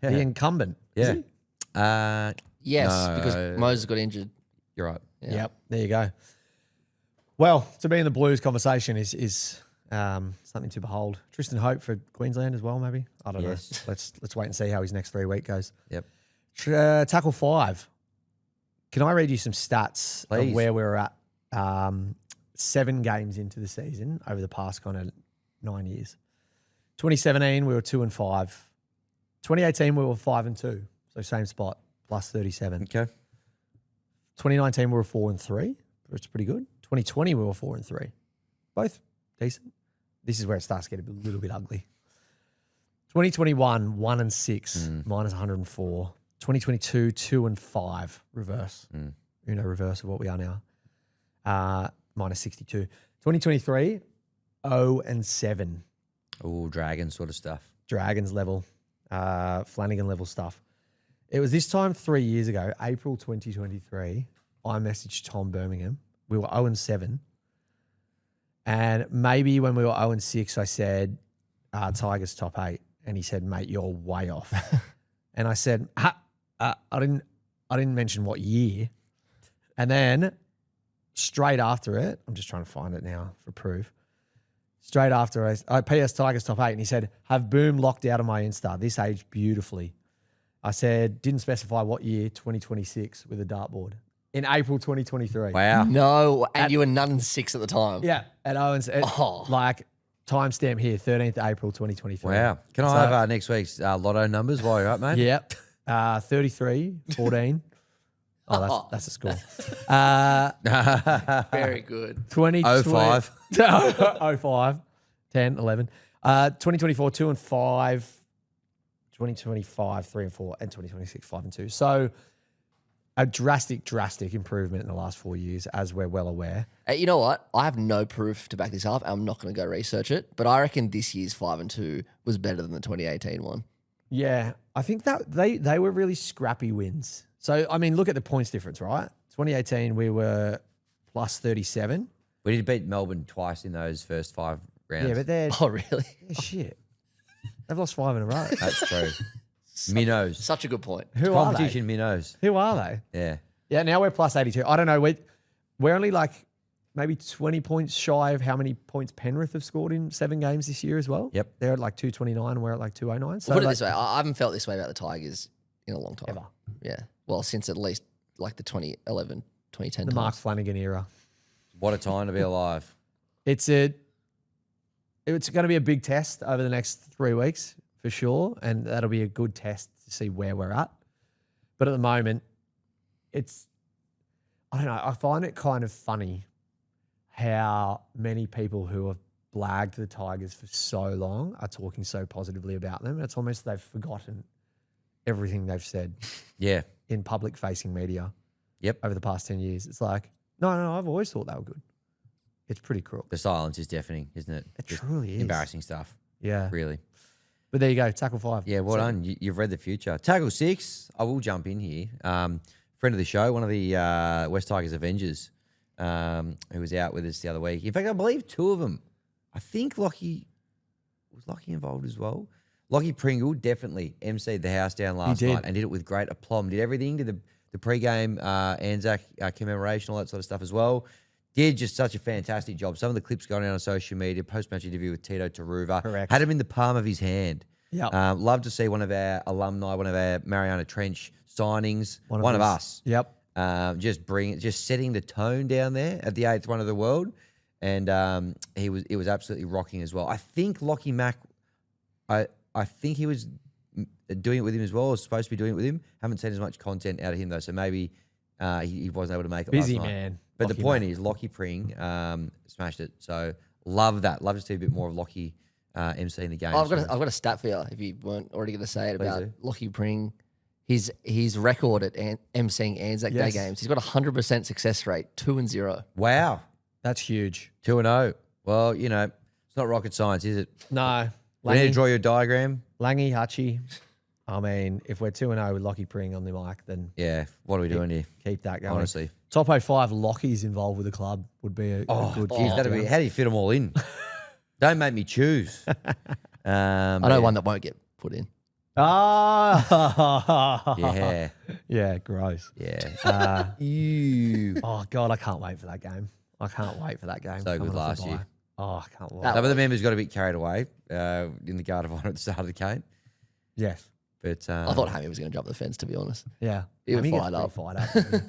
Yeah. The incumbent. Yeah. Is he? Yes, No. because Moses got injured. You're right. Yeah. Yep. There you go. Well, to be in the Blues conversation is something to behold. Tristan Hope for Queensland as well, maybe. I don't Yes. know. Let's wait and see how his next 3 week goes. Yep. Tackle 5. Can I read you some stats Please. of where we're at 7 games into the season over the past kind of 9 years? 2017, we were 2-5. 2018, we were 5-2. So same spot, plus 37. Okay. 2019, we were 4-3. Which is pretty good. 2020, we were 4-3. Both decent. This is where it starts to get a little bit ugly. 2021, 1-6, minus 104. 2022, 2-5, reverse. Reverse of what we are now. Minus 62. 2023, 0-7. Oh, dragon sort of stuff. Dragons level, Flanagan level stuff. It was this time 3 years ago, April 2023. I messaged Tom Birmingham. We were 0-7. And maybe when we were 0-6, I said, Tigers top 8. And he said, mate, you're way off. And I said, I didn't mention what year. And then straight after it, I'm just trying to find it now for proof. Straight after I PS Tigers top 8, and he said, have Boom locked out of my Insta. This aged beautifully. I said, didn't specify what year, 2026 with a dartboard. In April 2023. Wow. No, and you were 0-6 at the time. Yeah, at Owens. Like, timestamp here, 13th April 2023. Wow. Can I have next week's lotto numbers while you're up, mate? Yep. 33, 14. Oh, that's a score. Very good. 05. 05, 10, 11. 2024, 2-5. 2025, 3-4. And 2026, 5-2. So a drastic improvement in the last 4 years, as we're well aware. You know what? I have no proof to back this up. I'm not going to go research it, but I reckon this year's 5-2 was better than the 2018 one. Yeah, I think that they were really scrappy wins. So, I mean, look at the points difference, right? 2018, we were plus 37. We did beat Melbourne twice in those first 5 rounds. Yeah, but they're Oh, really? shit. They've lost 5 in a row. That's true. Minnows. Such a good point. Who are they? Competition minnows. Who are they? Yeah. Yeah, now we're plus 82. I don't know. We're only like maybe 20 points shy of how many points Penrith have scored in 7 games this year as well. Yep. They're at like 229 and we're at like 209. So Put it like, this way, I haven't felt this way about the Tigers in a long time. Ever. Yeah. Well, since at least like the 2011, 2010 the Mark times. Flanagan era. What a time to be alive. It's going to be a big test over the next 3 weeks for sure, and that'll be a good test to see where we're at. But at the moment, I don't know, I find it kind of funny how many people who have blagged the Tigers for so long are talking so positively about them. It's almost they've forgotten everything they've said Yeah. in public-facing media Yep. over the past 10 years. It's like, no, I've always thought they were good. It's pretty cruel. The silence is deafening, isn't it? It Just truly is. embarrassing stuff. Yeah. Really. But there you go, tackle 5. Yeah, well done. You've read the future. Tackle 6, I will jump in here. Friend of the show, one of the West Tigers Avengers, who was out with us the other week. In fact, I believe 2 of them. I think Lockie involved as well. Lockie Pringle definitely emceed the house down last night and did it with great aplomb. Did everything, did the pre-game Anzac commemoration, all that sort of stuff as well. Did just such a fantastic job. Some of the clips going out on social media, post-match interview with Tito Taruva. Correct. Had him in the palm of his hand. Yeah. Love to see one of our alumni, one of our Mariana Trench signings, one of us. Yep. Just setting the tone down there at the 8th one of the world. And it was absolutely rocking as well. I think Lockie Mack, I think he was doing it with him as well, or supposed to be doing it with him. Haven't seen as much content out of him though, so maybe he wasn't able to make it Busy last night. man. But Lockie the point Mack. is, Lockie Pring smashed it. So love that. Love to see a bit more of Lockie emceeing the game. I've got a stat for you if you weren't already going to say it Please about do. Lockie Pring. His record at emceeing Anzac Day Yes. games. He's got a 100% success rate, 2-0. Wow. That's huge. 2-0. Well, it's not rocket science, is it? No. We need to draw your diagram. Langy, Hutchie. I mean, if we're 2-0 with Lockie Pring on the mic, then Yeah. What are we doing here? keep that going. Honestly. Top 05 Lockies involved with the club would be a good Geez, that'd be. How do you fit them all in? Don't make me choose. I know one that won't get put in. Ah, Yeah. yeah, gross. Yeah. Ew. Oh God, I can't wait for that game. I can't wait for that game. So good coming off last the year. bye. Oh, I can't wait. Some of the members got a bit carried away in the Guard of Honour at the start of the game. Yes. But I thought Hammy was going to jump the fence, to be honest. Yeah. He was He gets fired pretty up. fired up. doesn't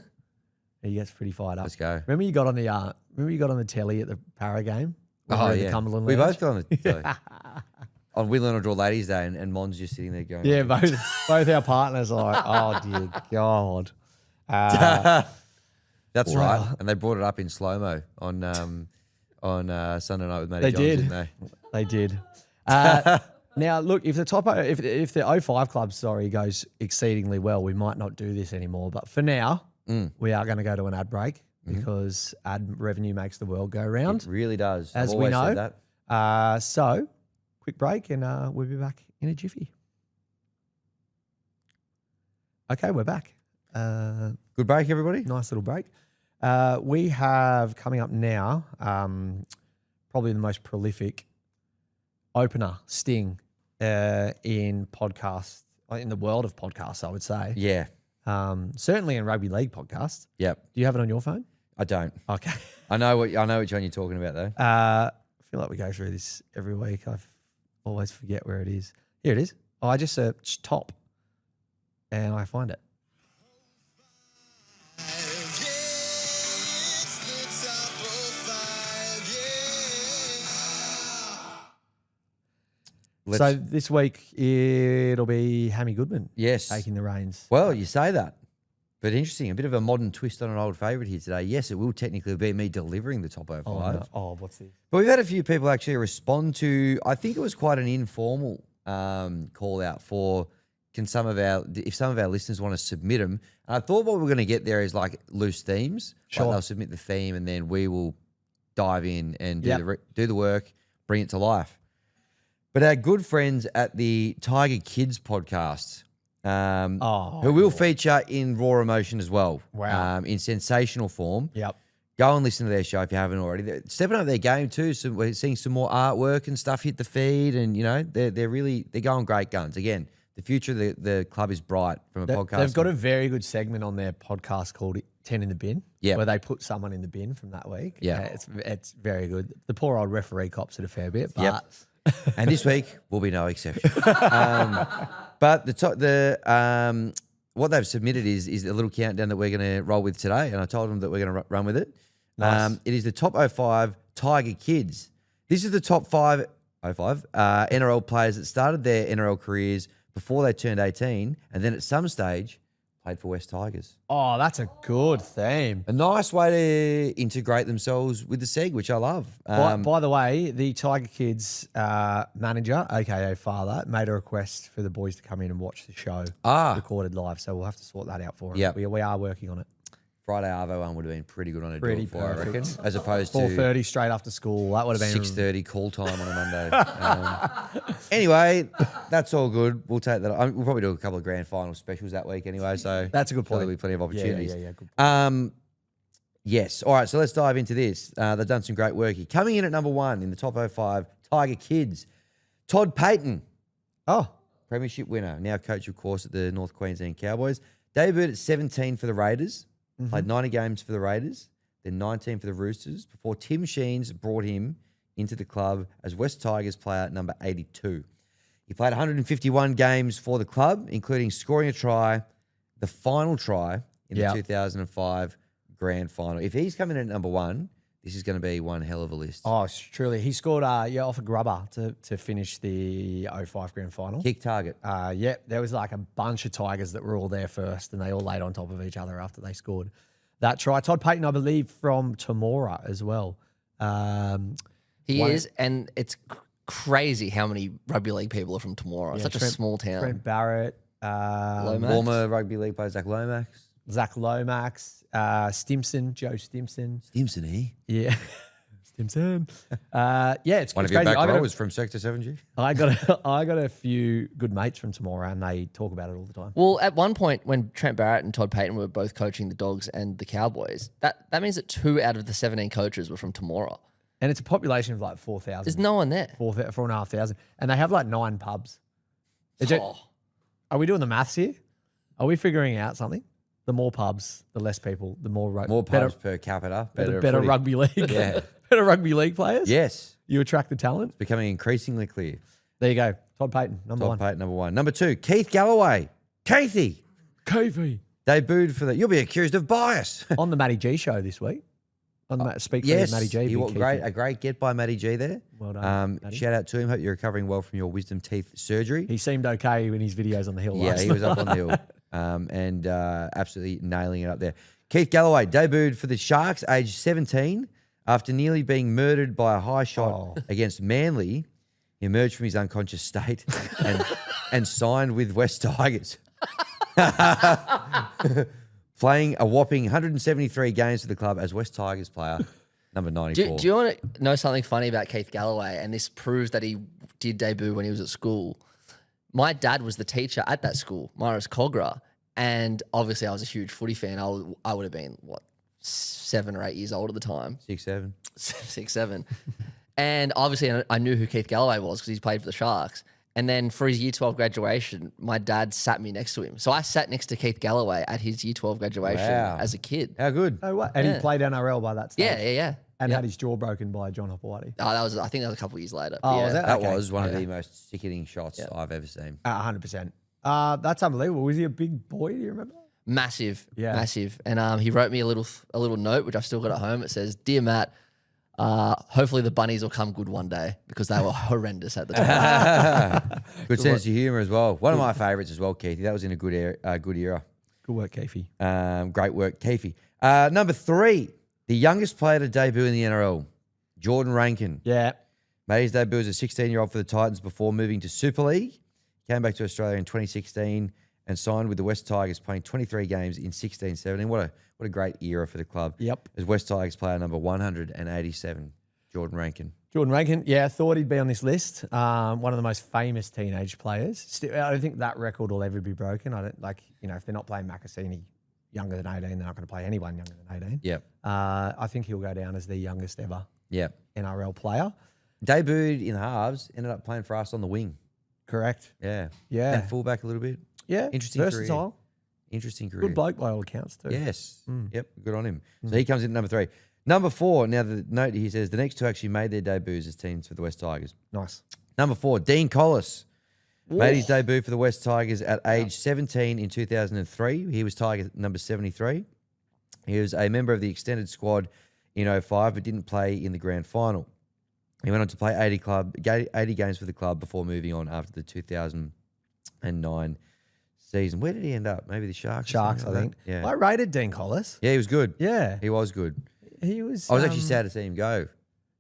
he? He gets pretty fired up. let's go. Remember you got on the telly at the Para game? When we were at the Cumberland We Lounge? both got on the telly. On Win Learn or Draw Ladies Day, and Mon's just sitting there going, Yeah, both our partners are like, oh dear God. That's Wow. right. And they brought it up in slow mo on Sunday night with Matty They Johns, did. didn't they? They did. Now, look, if the 05 club, goes exceedingly well, we might not do this anymore. But for now, we are going to go to an ad break because ad revenue makes the world go round, It really does. as I've we always know. said that. So, quick break, and we'll be back in a jiffy. Okay, we're back. Good break, everybody. Nice little break. We have coming up now probably the most prolific opener, Sting, in podcasts, in the world of podcasts, I would say. Yeah. Certainly in rugby league podcasts. Yep. Do you have it on your phone? I don't. Okay. I know which one you're talking about though. I feel like we go through this every week. I always forget where it is. Here it is. Oh, I just searched top and I find it. So this week it'll be Hammy Goodman Yes. taking the reins. Well, you say that. But interesting, a bit of a modern twist on an old favourite here today. Yes, it will technically be me delivering the top 05. Oh, no. Oh, what's this? But we've had a few people actually respond to, I think it was quite an informal call out for if some of our listeners want to submit them. And I thought what we were going to get there is like loose themes. Sure. Like they'll submit the theme and then we will dive in and do, Yep. do the work, bring it to life. But our good friends at the Tiger Kids podcast, who will feature in Raw Emotion as well. Wow. In sensational form. Yep. Go and listen to their show if you haven't already. They're stepping up their game too. So we're seeing some more artwork and stuff hit the feed, and you know they're going great guns. Again, the future of the club is bright from a podcast. They've got a very good segment on their podcast called 10 in the bin, Yep. where they put someone in the bin from that week. Yeah. It's very good. The poor old referee cops it a fair bit, but Yep. And this week will be no exception. But what they've submitted is a little countdown that we're going to roll with today, and I told them that we're going to run with it. Nice. It is the top 05 Tiger Kids. This is the top 05 NRL players that started their NRL careers before they turned 18, and then at some stage played for West Tigers. oh, that's a good theme. A nice way to integrate themselves with the seg, which I love. By the way, the Tiger Kids manager, aka father, made a request for the boys to come in and watch the show recorded live. So we'll have to sort that out for them. Yep. We are working on it. Friday Arvo one would have been pretty good on a Pretty draw for, I reckon, perfect. as opposed to 4:30 straight after school. That would have been 6:30 call time on a Monday. Anyway, that's all good. We'll take that. We'll probably do a couple of grand final specials that week anyway. So That's a good point. There'll be plenty of opportunities. Yeah. Good point. Yes. All right. So let's dive into this. They've done some great work here. Coming in at number 1 in the top 05 Tiger Kids, Todd Payton, Oh, premiership winner, now coach of course at the North Queensland Cowboys. Debuted at 17 for the Raiders. Played 90 games for the Raiders, then 19 for the Roosters, before Tim Sheens brought him into the club as West Tigers player number 82. He played 151 games for the club, including scoring a try, the final try in the 2005 grand final. If he's coming in at number 1, this is going to be one hell of a list. Oh, truly. He scored off a grubber to finish the 05 grand final. Kick target. There was like a bunch of Tigers that were all there first and they all laid on top of each other after they scored that try. Todd Payton, I believe, from Temora as well. He is, and it's crazy how many rugby league people are from Temora. It's such a small town. Trent Barrett, Lomax. Former rugby league player Zach Lomax. Zach Lomax, Stimson, Joe Stimson. Stimson, eh? Yeah. Stimson. It's One of it's your crazy. back rowers from Sector 7G. I got a few good mates from Temora and they talk about it all the time. Well, at one point when Trent Barrett and Todd Payton were both coaching the Dogs and the Cowboys, that means that 2 out of the 17 coaches were from Temora. And it's a population of like 4,000. There's no one there. 4,500. And they have like 9 pubs. It's Are we doing the maths here? Are we figuring out something? The more pubs, the less people, the more More pubs per capita, better footy. rugby league. Yeah. Better rugby league players. Yes. You attract the talent. Becoming increasingly clear. There you go. Todd Payton, number Top one. Payton, number one. Number two, Keith Galloway. Keithy. KV. Debuted for the. You'll be accused of bias. On the Matty G show this week. On the Speak for Yes. Matty G. He Big was Keithy. a great get by Matty G there. Well done, Matty. Shout out to him. Hope you're recovering well from your wisdom teeth surgery. He seemed okay in his videos on the hill. Yeah, last he was night. up on the hill and absolutely nailing it up there. Keith Galloway debuted for the Sharks, aged 17, after nearly being murdered by a high shot against Manly. He emerged from his unconscious state and signed with West Tigers, playing a whopping 173 games for the club as West Tigers player, number 94. Do you want to know something funny about Keith Galloway? And this proves that he did debut when he was at school. My dad was the teacher at that school, Maris Cogra. And obviously I was a huge footy fan. I would have been, 7 or 8 years old at the time. 6'7". 6, 7. And obviously I knew who Keith Galloway was because he's played for the Sharks. And then for his year 12 graduation, my dad sat me next to him. So I sat next to Keith Galloway at his year 12 graduation as a kid. How good. Oh, what? And he played NRL by that stage. Yeah. And had his jaw broken by John Hopewadi. I think that was a couple of years later. Oh, yeah. was that? That Okay. was one of the most sickening shots I've ever seen. 100%. That's unbelievable. Was he a big boy? Do you remember? Massive, Yeah. massive. And he wrote me a little note, which I've still got at home. It says, "Dear Matt, hopefully the bunnies will come good one day," because they were horrendous at the time. Good sense of humour as well. One of my favourites as well, Keithy. That was in a good era. Good work, Keefe. Great work, Keithy. Number three, the youngest player to debut in the NRL, Jordan Rankin. Yeah. Made his debut as a 16-year-old for the Titans before moving to Super League. Came back to Australia in 2016 and signed with the West Tigers, playing 23 games in 16-17. What a great era for the club. Yep. As West Tigers player number 187, Jordan Rankin. Jordan Rankin, yeah, I thought he'd be on this list. One of the most famous teenage players. I don't think that record will ever be broken. I don't if they're not playing Macassini younger than 18, they're not going to play anyone younger than 18. Yep. I think he'll go down as the youngest ever Yep. NRL player. Debuted in the halves, ended up playing for us on the wing. Correct. Yeah. Yeah. And fullback a little bit. Yeah. Interesting Versatile. Interesting career. Good bloke by all accounts too. Yes. Yep. Good on him. So he comes in at number three. Number four, now the note he says the next two actually made their debuts as teams for the West Tigers. Nice. Number four, Dean Collis. Made his debut for the West Tigers at age 17 in 2003. He was Tiger number 73. He was a member of the extended squad in 05, but didn't play in the grand final. He went on to play 80 games for the club before moving on after the 2009 season. Where did he end up? Maybe the Sharks? Sharks, I think. Yeah. I rated Dean Collis. Yeah, he was good. Yeah. He was good. He was. I was actually sad to see him go.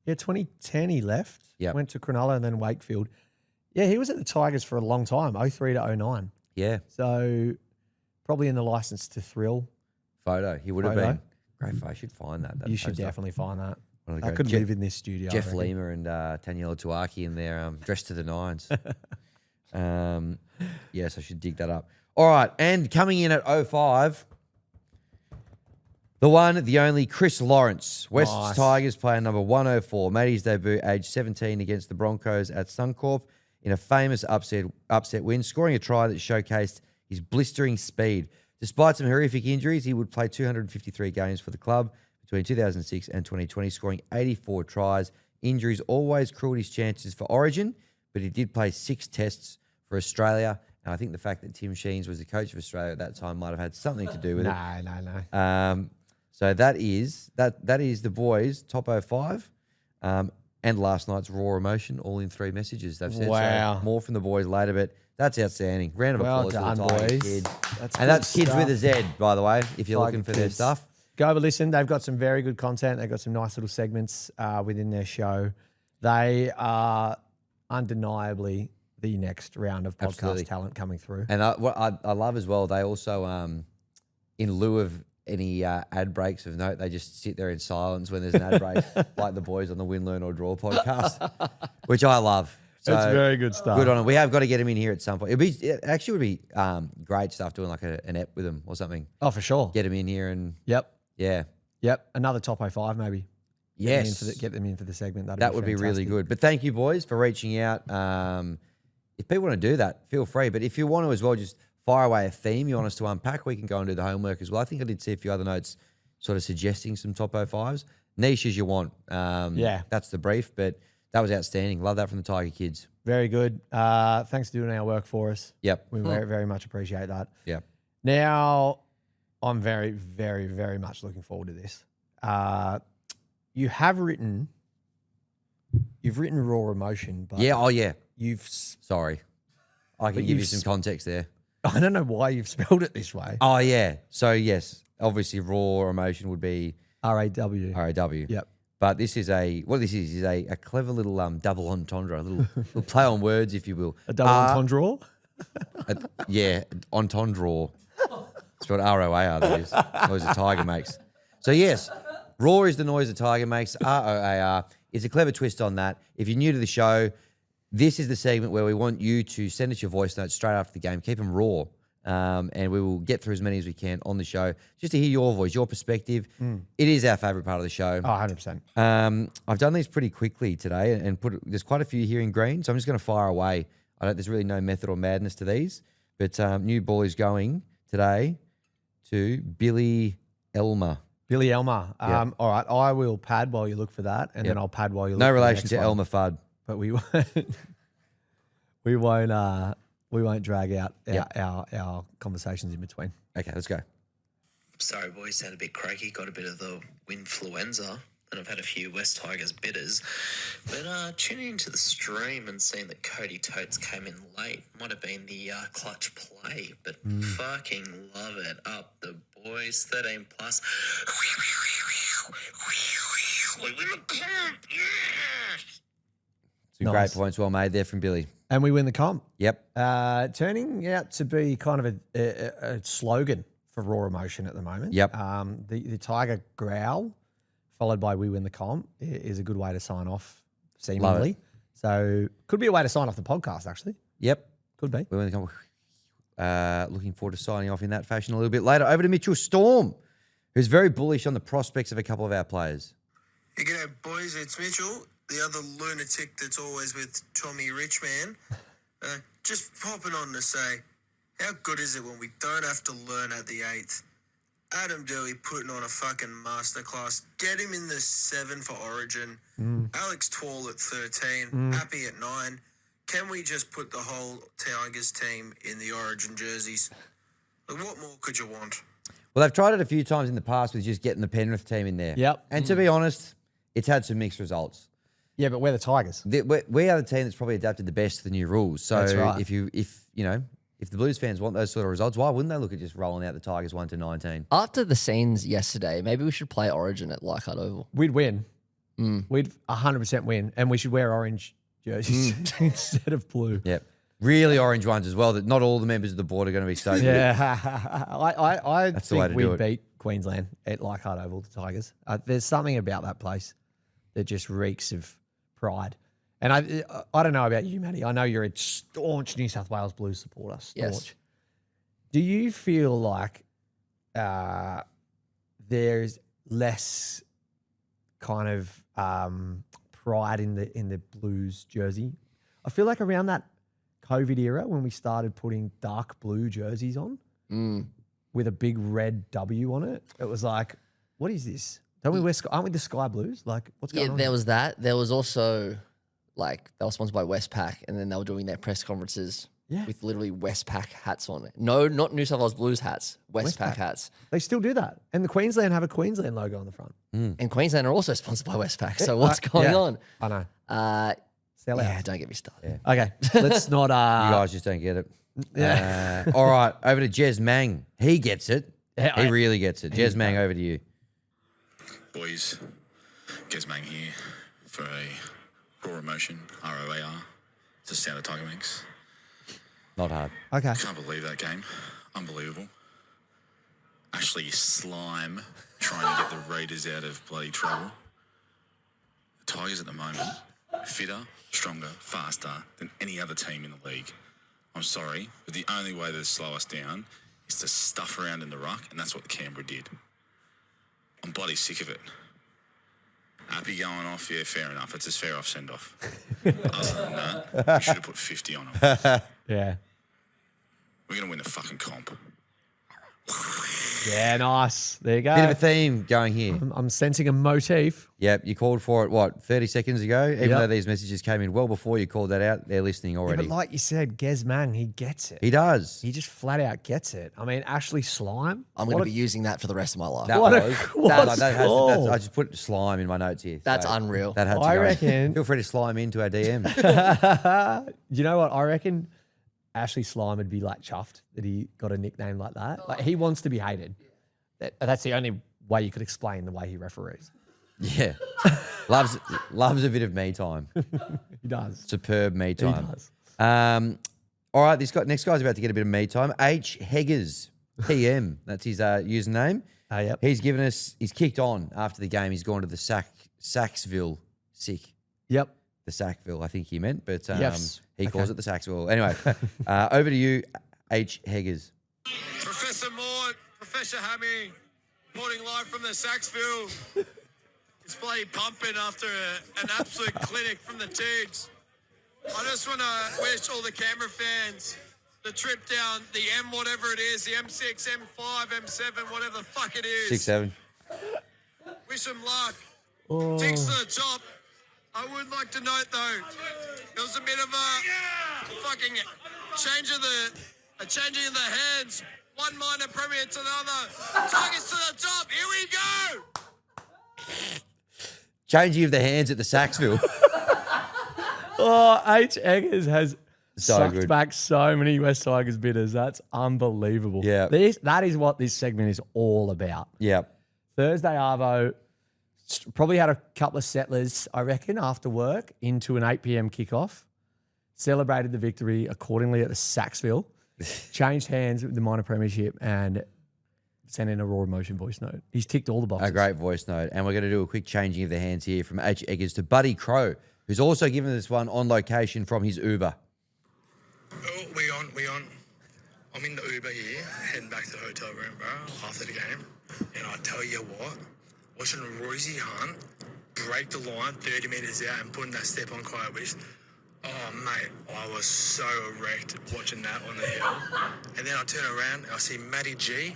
Yeah, 2010 he left. Yep. Went to Cronulla and then Wakefield. Yeah, he was at the Tigers for a long time, 03 to 09. Yeah. So probably in the license to thrill. Photo. He would have Photo. been. Great photo. I should find that. You should poster. definitely find that. One of the I great- could Jeff- live in this studio. I Jeff reckon. Lima and Taniela Tuaki in there, dressed to the nines. Yes, I should dig that up. All right, and coming in at 05, the one, the only Chris Lawrence, West Nice. Tigers player number 104, made his debut age 17 against the Broncos at Suncorp in a famous upset win, scoring a try that showcased his blistering speed. Despite some horrific injuries, he would play 253 games for the club between 2006 and 2020, scoring 84 tries. Injuries always cruelled his chances for Origin, but he did play 6 tests for Australia. And I think the fact that Tim Sheens was the coach of Australia at that time might have had something to do with it. No. So that is the boys' top 05. And last night's raw emotion, all in 3 messages. They've said Wow. so. More from the boys later, but that's outstanding. Round of Well applause done, for the Tiger boys. kids. That's And that's good kids with a stuff. Z, by the way, if you're Tiger looking for their kids. stuff. Go over, listen. They've got some very good content. They've got some nice little segments within their show. They are undeniably the next round of podcast Absolutely. talent coming through. And what I love as well, they also, in lieu of any ad breaks of note, they just sit there in silence when there's an ad break, like the boys on the Win, Learn or Draw podcast, which I love. So That's very good stuff. Good on them. We have got to get him in here at some point. It actually would be great stuff doing like an ep with them or something. Oh, for sure. Get him in here and Yep. yeah. Yep. Another top 05 maybe. Yes. Get them in for the segment. That would be really fantastic. good. But thank you, boys, for reaching out. if people want to do that, feel free. But if you want to as well, just fire away a theme you want us to unpack, we can go and do the homework as well. I think I did see a few other notes sort of suggesting some top 05s. Niche as you want. That's the brief, but that was outstanding. Love that from the Tiger kids. Very good. Thanks for doing our work for us. Yep. We very, very much appreciate that. Yep. Now, I'm very, very, very much looking forward to this. You've written raw emotion, but Sorry. I can give you some context there. I don't know why you've spelled it this way. Oh, yeah. So, yes, obviously raw emotion would be R-A-W. R-A-W. Yep. But this is a clever little double entendre, a little play on words, if you will. A double entendre? Entendre. It's what R-O-A-R, that is. Noise a tiger makes. So, yes, raw is the noise a tiger makes. R-O-A-R. It's a clever twist on that. If you're new to the show, this is the segment where we want you to send us your voice notes straight after the game. Keep them raw. And we will get through as many as we can on the show just to hear your voice, your perspective. It is our favourite part of the show. Oh, 100%. I've done these pretty quickly today and there's quite a few here in green, so I'm just going to fire away. There's really no method or madness to these, but new ball is going today to Billy Elmer. Billy Elmer. Yep. All right, I will pad while you look for that, and then I'll pad while you look No for the relation next to one. Elmer Fudd. But we won't drag out our conversations in between. Okay, let's go. Sorry, boys, sound a bit croaky. Got a bit of the winfluenza, and I've had a few West Tigers bitters. But tuning into the stream and seeing that Cody Totes came in late might have been the clutch play, but fucking love it. Up the boys, 13 plus. We win the comp, yes! Some great points well made there from Billy. And we win the comp. Yep. Turning out to be kind of a slogan for raw emotion at the moment. Yep. The Tiger growl, followed by we win the comp, is a good way to sign off, seemingly. So could be a way to sign off the podcast, actually. Yep. Could be. We win the comp. Looking forward to signing off in that fashion a little bit later. Over to Mitchell Storm, who's very bullish on the prospects of a couple of our players. Hey, g'day, boys. It's Mitchell, the other lunatic that's always with Tommy Richman. Just popping on to say, how good is it when we don't have to learn at the 8th? Adam Dewey putting on a fucking masterclass. Get him in the 7 for Origin. Alex Twall at 13. Happy at 9. Can we just put the whole Tigers team in the Origin jerseys? Like, what more could you want? Well, they've tried it a few times in the past with just getting the Penrith team in there. Yep. And to be honest, it's had some mixed results. Yeah, but we're the Tigers. We are the team that's probably adapted the best to the new rules. So That's right. if the Blues fans want those sort of results, why wouldn't they look at just rolling out the Tigers 1 to 19? After the scenes yesterday, maybe we should play Origin at Leichhardt Oval. We'd win. We'd 100% win, and we should wear orange jerseys instead of blue. Yep. Really orange ones as well that not all the members of the board are going to be stoked with. Yeah, I That's the way think to do we it. beat Queensland at Leichhardt Oval, the Tigers. There's something about that place that just reeks of pride. And I don't know about you, Matty. I know you're a staunch New South Wales Blues supporter. Staunch. Yes. Do you feel like there's less kind of pride in the Blues jersey? I feel like around that COVID era when we started putting dark blue jerseys on with a big red W on it, it was like, what is this? Don't we wear? Aren't we the Sky Blues? Like, what's going on? There was that. There was also like they were sponsored by Westpac, and then they were doing their press conferences with literally Westpac hats on it. No, not New South Wales Blues hats. Westpac hats. They still do that, and the Queensland have a Queensland logo on the front. And Queensland are also sponsored by Westpac. So what's going on? I know. Sell Yeah, out. don't get me started. Okay, let's not. You guys just don't get it. All right, over to Jez Mang. He gets it. He really gets it. Jez Mang, over to you. Boys, Gesmang here for a raw emotion, ROAR. It's a standard Tiger mix. Not hard. Okay. Can't believe that game. Unbelievable. Actually, slime trying to get the Raiders out of bloody trouble. The Tigers at the moment, fitter, stronger, faster than any other team in the league. I'm sorry, but the only way to slow us down is to stuff around in the ruck, and that's what Canberra did. I'm bloody sick of it. Appy going off, yeah, fair enough. It's as fair off send-off. Other than that, you should have put 50 on him. Yeah. We're going to win the fucking comp. Yeah, nice. There you go. Bit of a theme going here. I'm sensing a motif. Yep, you called for it, what, 30 seconds ago? Even Yep. though these messages came in well before you called that out, they're listening Yeah, already. but like you said, Gez Mang, he gets it. He does. He just flat out gets it. I mean, Ashley Slime. I'm going to be using that for the rest of my life. That What a was. what a call. I just put slime in my notes here. That's unreal. That had to I go. reckon- Feel free to slime into our DM. You know what? I reckon Ashley Slime would be like chuffed that he got a nickname like that. Like he wants to be hated. That's the only way you could explain the way he referees. Yeah. loves a bit of me time. He does. Superb me He time. does. All right, next guy's about to get a bit of me time. H Heggers PM. That's his username. Yep. He's kicked on after the game. He's gone to the Saxville sick. Yep. The Sackville, I think he meant, but Yes. he calls it the Saxville. Anyway, over to you, H Heggers. Professor Mort, Professor Hammy, reporting live from the Saxville. It's bloody pumping after an absolute clinic from the Tigs. I just want to wish all the Canberra fans the trip down the M, whatever it is, the M6, M5, M7, whatever the fuck it is. 6-7. Wish them luck. Oh. Tigs to the top. I would like to note though, there was a bit of a fucking changing of the hands. One minor premier to the other. Tigers to the top. Here we go. Changing of the hands at the Saxville. Oh, H Eggers has So sucked good. back so many West Tigers bitters. That's unbelievable. Yeah. That is what this segment is all about. Yep. Thursday Arvo probably had a couple of settlers, I reckon, after work into an 8 p.m. kickoff. Celebrated the victory accordingly at the Saxville. Changed hands with the minor premiership and sent in a raw emotion voice note. He's ticked all the boxes. A great voice note. And we're going to do a quick changing of the hands here from H Eggers to Buddy Crow, who's also given this one on location from his Uber. Oh, we on. I'm in the Uber here, heading back to the hotel room, bro, after the game. And I tell you what, watching Royce Hunt break the line 30 metres out and putting that step on quiet wish. Oh, mate, I was so wrecked watching that on the hill. And then I turn around and I see Matty G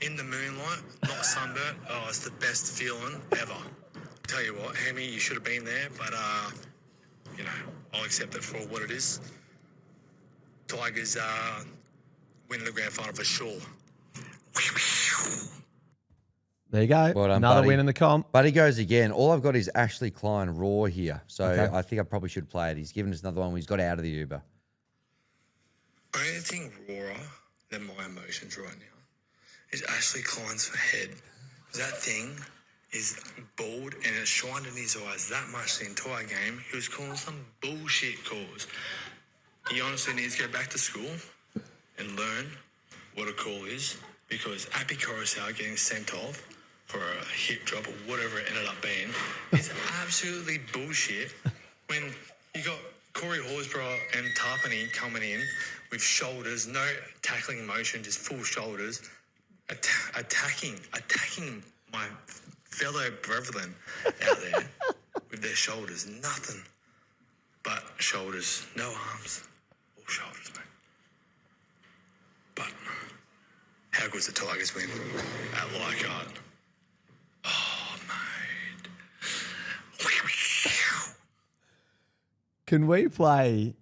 in the moonlight, not sunburnt. Oh, it's the best feeling ever. Tell you what, Hammy, you should have been there, but, you know, I'll accept it for what it is. Tigers win the grand final for sure. There you go. Well done, Another Buddy. win in the comp. Buddy goes again. All I've got is Ashley Klein Raw here. So Okay. I think I probably should play it. He's given us another one. He's got out of the Uber. Only thing rawer than my emotions right now is Ashley Klein's head. That thing is bald and it shined in his eyes that much the entire game. He was calling some bullshit calls. He honestly needs to go back to school and learn what a call is, because Appy Coruscant getting sent off for a hip drop or whatever it ended up being is absolutely bullshit. When you got Corey Horsburgh and Tarpany coming in with shoulders, no tackling motion, just full shoulders, attacking my fellow brethren out there with their shoulders, nothing but shoulders, no arms, all shoulders, mate. But how good's the Tigers win at Leichhardt? Oh, mate. Can we play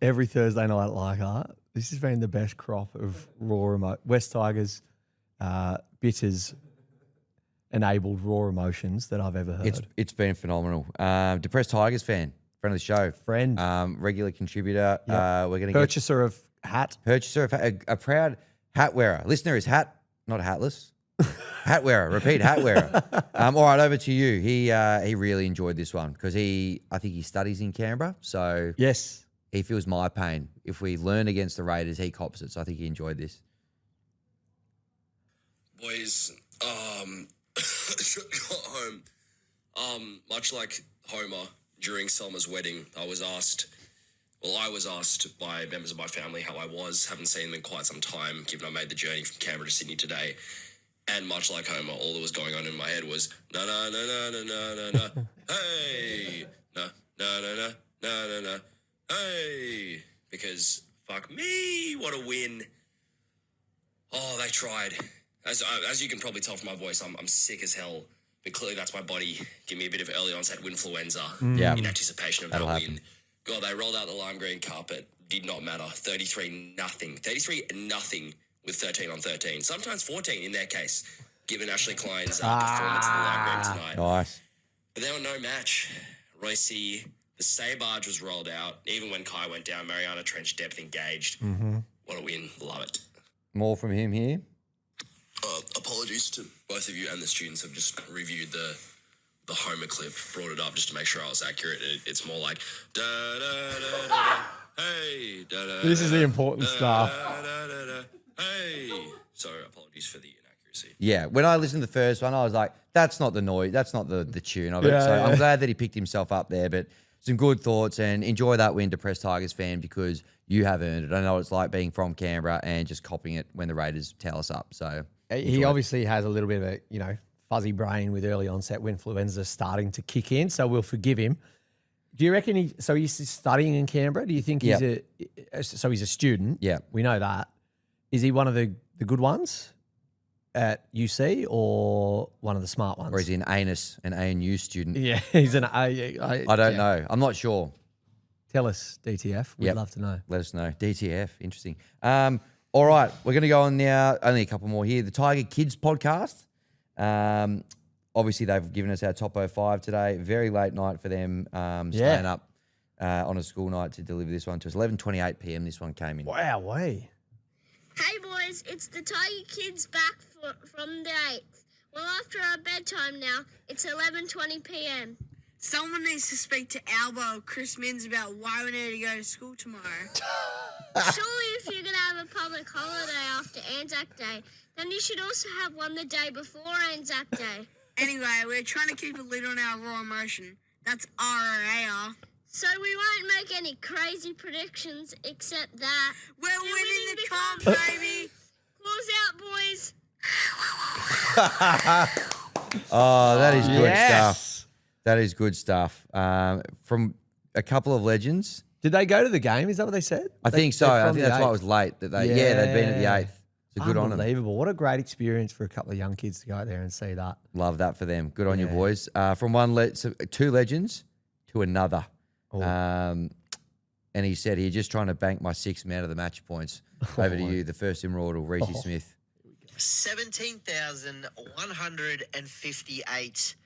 every Thursday night at Leichhardt? This has been the best crop of raw West Tigers bitters enabled raw emotions that I've ever heard. It's been phenomenal. Depressed Tigers fan, friend of the show. Friend. Regular contributor. Yep. We're going to Purchaser of hat. Purchaser of a proud hat wearer. Listener is hat, not hatless. Hat wearer. Repeat, hat wearer. All right, over to you. He really enjoyed this one because I think he studies in Canberra, so Yes. he feels my pain. If we learn against the Raiders, he cops it. So I think he enjoyed this. Boys, got home. Much like Homer during Selma's wedding, I was asked by members of my family how I was. Haven't seen them in quite some time, given I made the journey from Canberra to Sydney today. And much like Homer, all that was going on in my head was na na na na na na na na hey na na na na na na na hey, because fuck me, what a win. Oh, they tried. As you can probably tell from my voice, I'm sick as hell. But clearly that's my body giving me a bit of early onset winfluenza in anticipation of that win. God, they rolled out the lime green carpet. Did not matter. 33-0. 33-0 with 13 on 13. Sometimes 14 in their case, given Ashley Klein's performance in the lime green tonight. Nice. But they were no match. Royce, the say barge was rolled out. Even when Kai went down, Mariana Trench depth engaged. What a win. Love it. More from him here. Apologies to both of you and the students. I've just reviewed the Homer clip, brought it up just to make sure I was accurate. It's more like da da da da hey da da. This is the important stuff. Da, da, da, da, hey. So apologies for the inaccuracy. Yeah, when I listened to the first one, I was like, that's not the noise, that's not the tune of it. So I'm glad that he picked himself up there, but some good thoughts and enjoy that win, Depressed Tigers fan, because you have earned it. I know what it's like being from Canberra and just copying it when the Raiders tell us up. So he obviously has a little bit of a, fuzzy brain with early onset winfluenza starting to kick in, so we'll forgive him. Do you reckon he's studying in Canberra? Do you think he's he's a student? Yeah. We know that. Is he one of the good ones at UC or one of the smart ones? Or is he an ANU student? Yeah, he's an I don't know. I'm not sure. Tell us, DTF. We'd love to know. Let us know. DTF. Interesting. All right. We're going to go on now. Only a couple more here. The Tiger Kids podcast. Obviously, they've given us our top 05 today. Very late night for them, staying up on a school night to deliver this one to us. 11:28 p.m. this one came in. Wow, way. Hey boys, it's the Tiger Kids back from the 8th. Well, after our bedtime now, it's 11:20 p.m. Someone needs to speak to Alba or Chris Minns about why we need to go to school tomorrow. Surely if you're going to have a public holiday after Anzac Day, then you should also have one the day before Anzac Day. Anyway, we're trying to keep a lid on our raw emotion. That's RAR. So we won't make any crazy predictions except that we're winning the comp, baby. Close out, boys. Oh, that is good stuff. That is good stuff. From a couple of legends. Did they go to the game? Is that what they said? I think so. I think that's why it was late. That they'd been at the 8th. So good on them. Unbelievable. What a great experience for a couple of young kids to go out there and see that. Love that for them. Good on you, boys. From two legends to another. And he said, he's just trying to bank my 6th man of the match points. Over to you, the first immortal, Reece Smith. 17,158.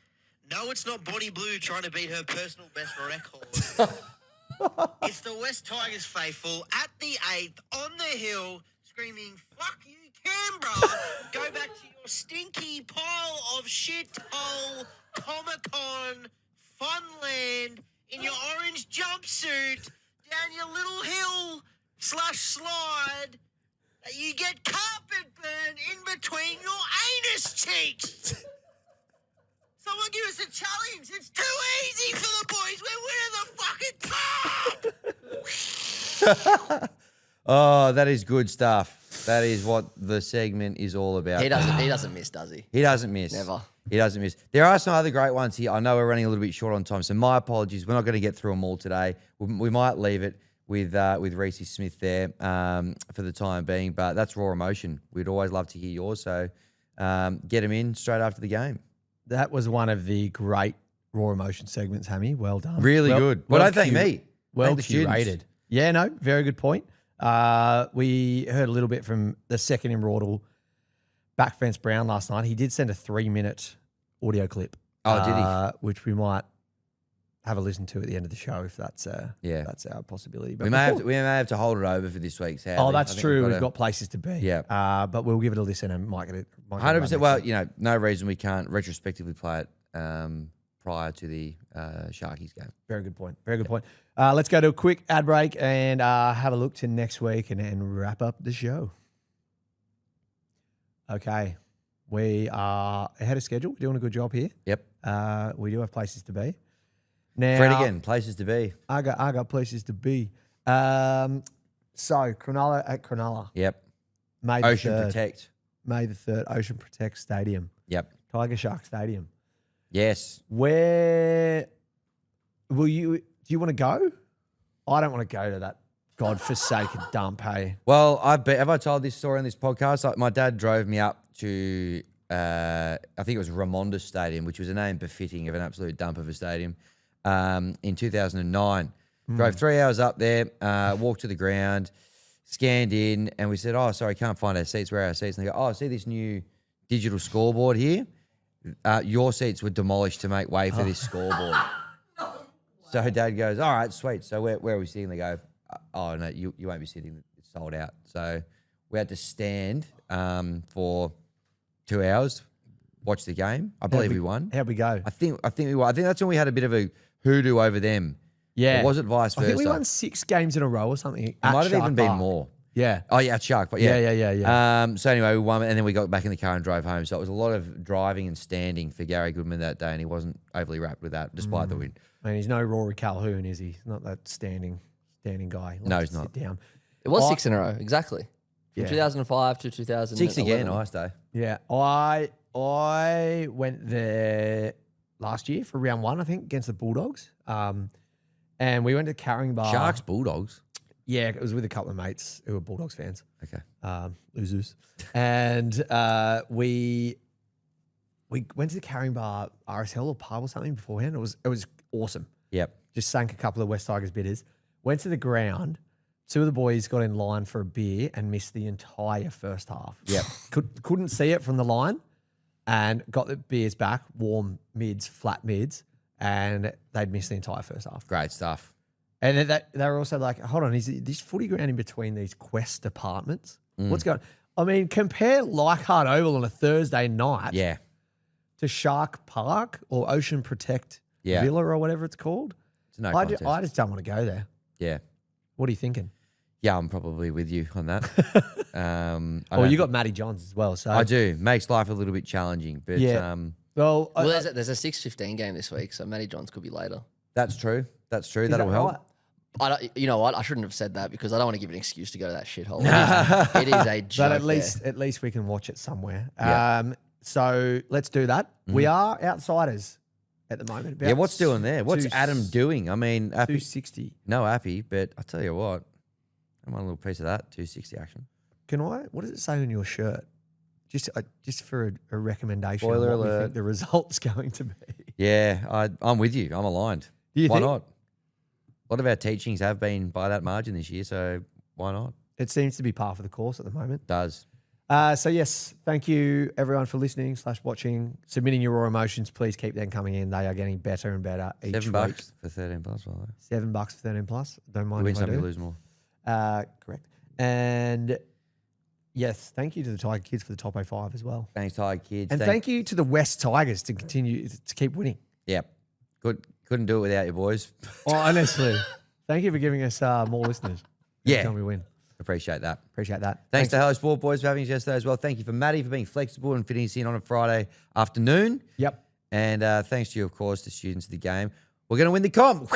No, it's not Bonnie Blue trying to beat her personal best record. It's the West Tigers faithful at the 8th on the hill screaming, fuck you, Canberra. Go back to your stinky pile of shit hole, Comic-Con, Funland, in your orange jumpsuit, down your little hill / slide, that you get carpet burn in between your anus cheeks. Someone give us a challenge. It's too easy for the boys. We're winning the fucking cup. Oh, that is good stuff. That is what the segment is all about. He doesn't miss, does he? He doesn't miss. Never. He doesn't miss. There are some other great ones here. I know we're running a little bit short on time, so my apologies. We're not going to get through them all today. We might leave it with Reece Smith there for the time being, but that's raw emotion. We'd always love to hear yours, so get them in straight after the game. That was one of the great raw emotion segments, Hammy. Well done. Really good. Well, don't thank me. Well Thank the students. curated. Yeah, no, very good point. We heard a little bit from the second immortal, Backfence Brown, last night. He did send a 3-minute audio clip. Oh, did he? Which we might have a listen to at the end of the show if that's our possibility. But we may have to hold it over for this week. Oh, that's true. We've got places to be. Yeah. But we'll give it a listen and might get it. 100%. Well, no reason we can't retrospectively play it prior to the Sharkies game. Very good point. Very good point. Let's go to a quick ad break and have a look to next week and wrap up the show. Okay. We are ahead of schedule. We're doing a good job here. Yep. We do have places to be. Now, Fred again, places to be. I got places to be. So Cronulla at Cronulla. Yep. May Ocean 3rd. Protect. May the 3rd, Ocean Protect Stadium. Yep. Tiger Shark Stadium. Yes. Where do you want to go? I don't want to go to that godforsaken dump, hey? Well, have I told this story on this podcast? Like, my dad drove me up to, I think it was Ramonda Stadium, which was a name befitting of an absolute dump of a stadium, in 2009. Drove 3 hours up there, walked to the ground, scanned in, and we said, oh, sorry, can't find our seats. Where are our seats? And they go, oh, see this new digital scoreboard here? Your seats were demolished to make way for this scoreboard. So Dad goes, all right, sweet. So where are we sitting? They go, oh, no, you won't be sitting. It's sold out. So we had to stand for 2 hours, watch the game. I believe we won. How'd we go? I think we won. I think that's when we had a bit of a hoodoo over them. Yeah. Or was it vice versa? I think we won 6 games in a row or something. It might have even been more. Yeah. Oh, yeah, at Shark. But yeah. Yeah. So anyway, we won, and then we got back in the car and drove home. So it was a lot of driving and standing for Gary Goodman that day, and he wasn't overly wrapped with that, despite the win. I mean, he's no Rory Calhoun, is he? He's not that standing guy. No, he's not. Sit down. It was 6 in a row, exactly. From Yeah. 2005 to 2011. 6 again, nice day. Yeah. I went there last year for round 1, I think, against the Bulldogs. And we went to Carrying Bar. Sharks, Bulldogs. Yeah, it was with a couple of mates who were Bulldogs fans. Okay. Losers. And we went to the Carrying Bar RSL or pub or something beforehand. It was awesome. Yep. Just sank a couple of West Tigers bitters. Went to the ground. 2 of the boys got in line for a beer and missed the entire first half. Yep. Couldn't see it from the line and got the beers back, warm mids, flat mids, and they'd missed the entire first half. Great stuff. And they were also like, hold on, is this footy ground in between these Quest apartments? What's going on? I mean, compare Leichhardt Oval on a Thursday night to Shark Park or Ocean Protect Villa or whatever it's called. It's no I contest. just don't want to go there. Yeah. What are you thinking? Yeah, I'm probably with you on that. You got Matty Johns as well. So I do. Makes life a little bit challenging. But well, there's a 6:15 game this week, so Matty Johns could be later. That's true. That'll help. right? You know what? I shouldn't have said that because I don't want to give an excuse to go to that shithole. It is a joke. But at least we can watch it somewhere. Yeah. So let's do that. We are outsiders at the moment. Yeah, what's doing there? What's Adam doing? I mean, Appy, 260. no Appy, but I tell you what, I want a little piece of that 260 action. Can I? What does it say on your shirt? Just for a recommendation. Spoiler of what we alert. think the result's going to be. Yeah, I'm with you. I'm aligned. Do you Why think? not? A lot of our teachings have been by that margin this year, so why not? It seems to be par for the course at the moment. Does. So yes, thank you everyone for listening / watching, submitting your raw emotions. Please keep them coming in. They are getting better and better each week. $7 for 13 plus, by the way. $7 for 13 plus. Don't You mind win if I some, you do. lose more. Correct. And yes, thank you to the Tiger Kids for the top 05 as well. Thanks, Tiger Kids. And thank you to the West Tigers to continue to keep winning. Yep. Couldn't do it without you boys. Oh, honestly, thank you for giving us more listeners. Every time we win. Appreciate that. Appreciate that. Thanks to Hello Sport Boys for having us yesterday as well. Thank you for Maddie for being flexible and fitting us in on a Friday afternoon. Yep. And thanks to you, of course, the students of the game. We're going to win the comp.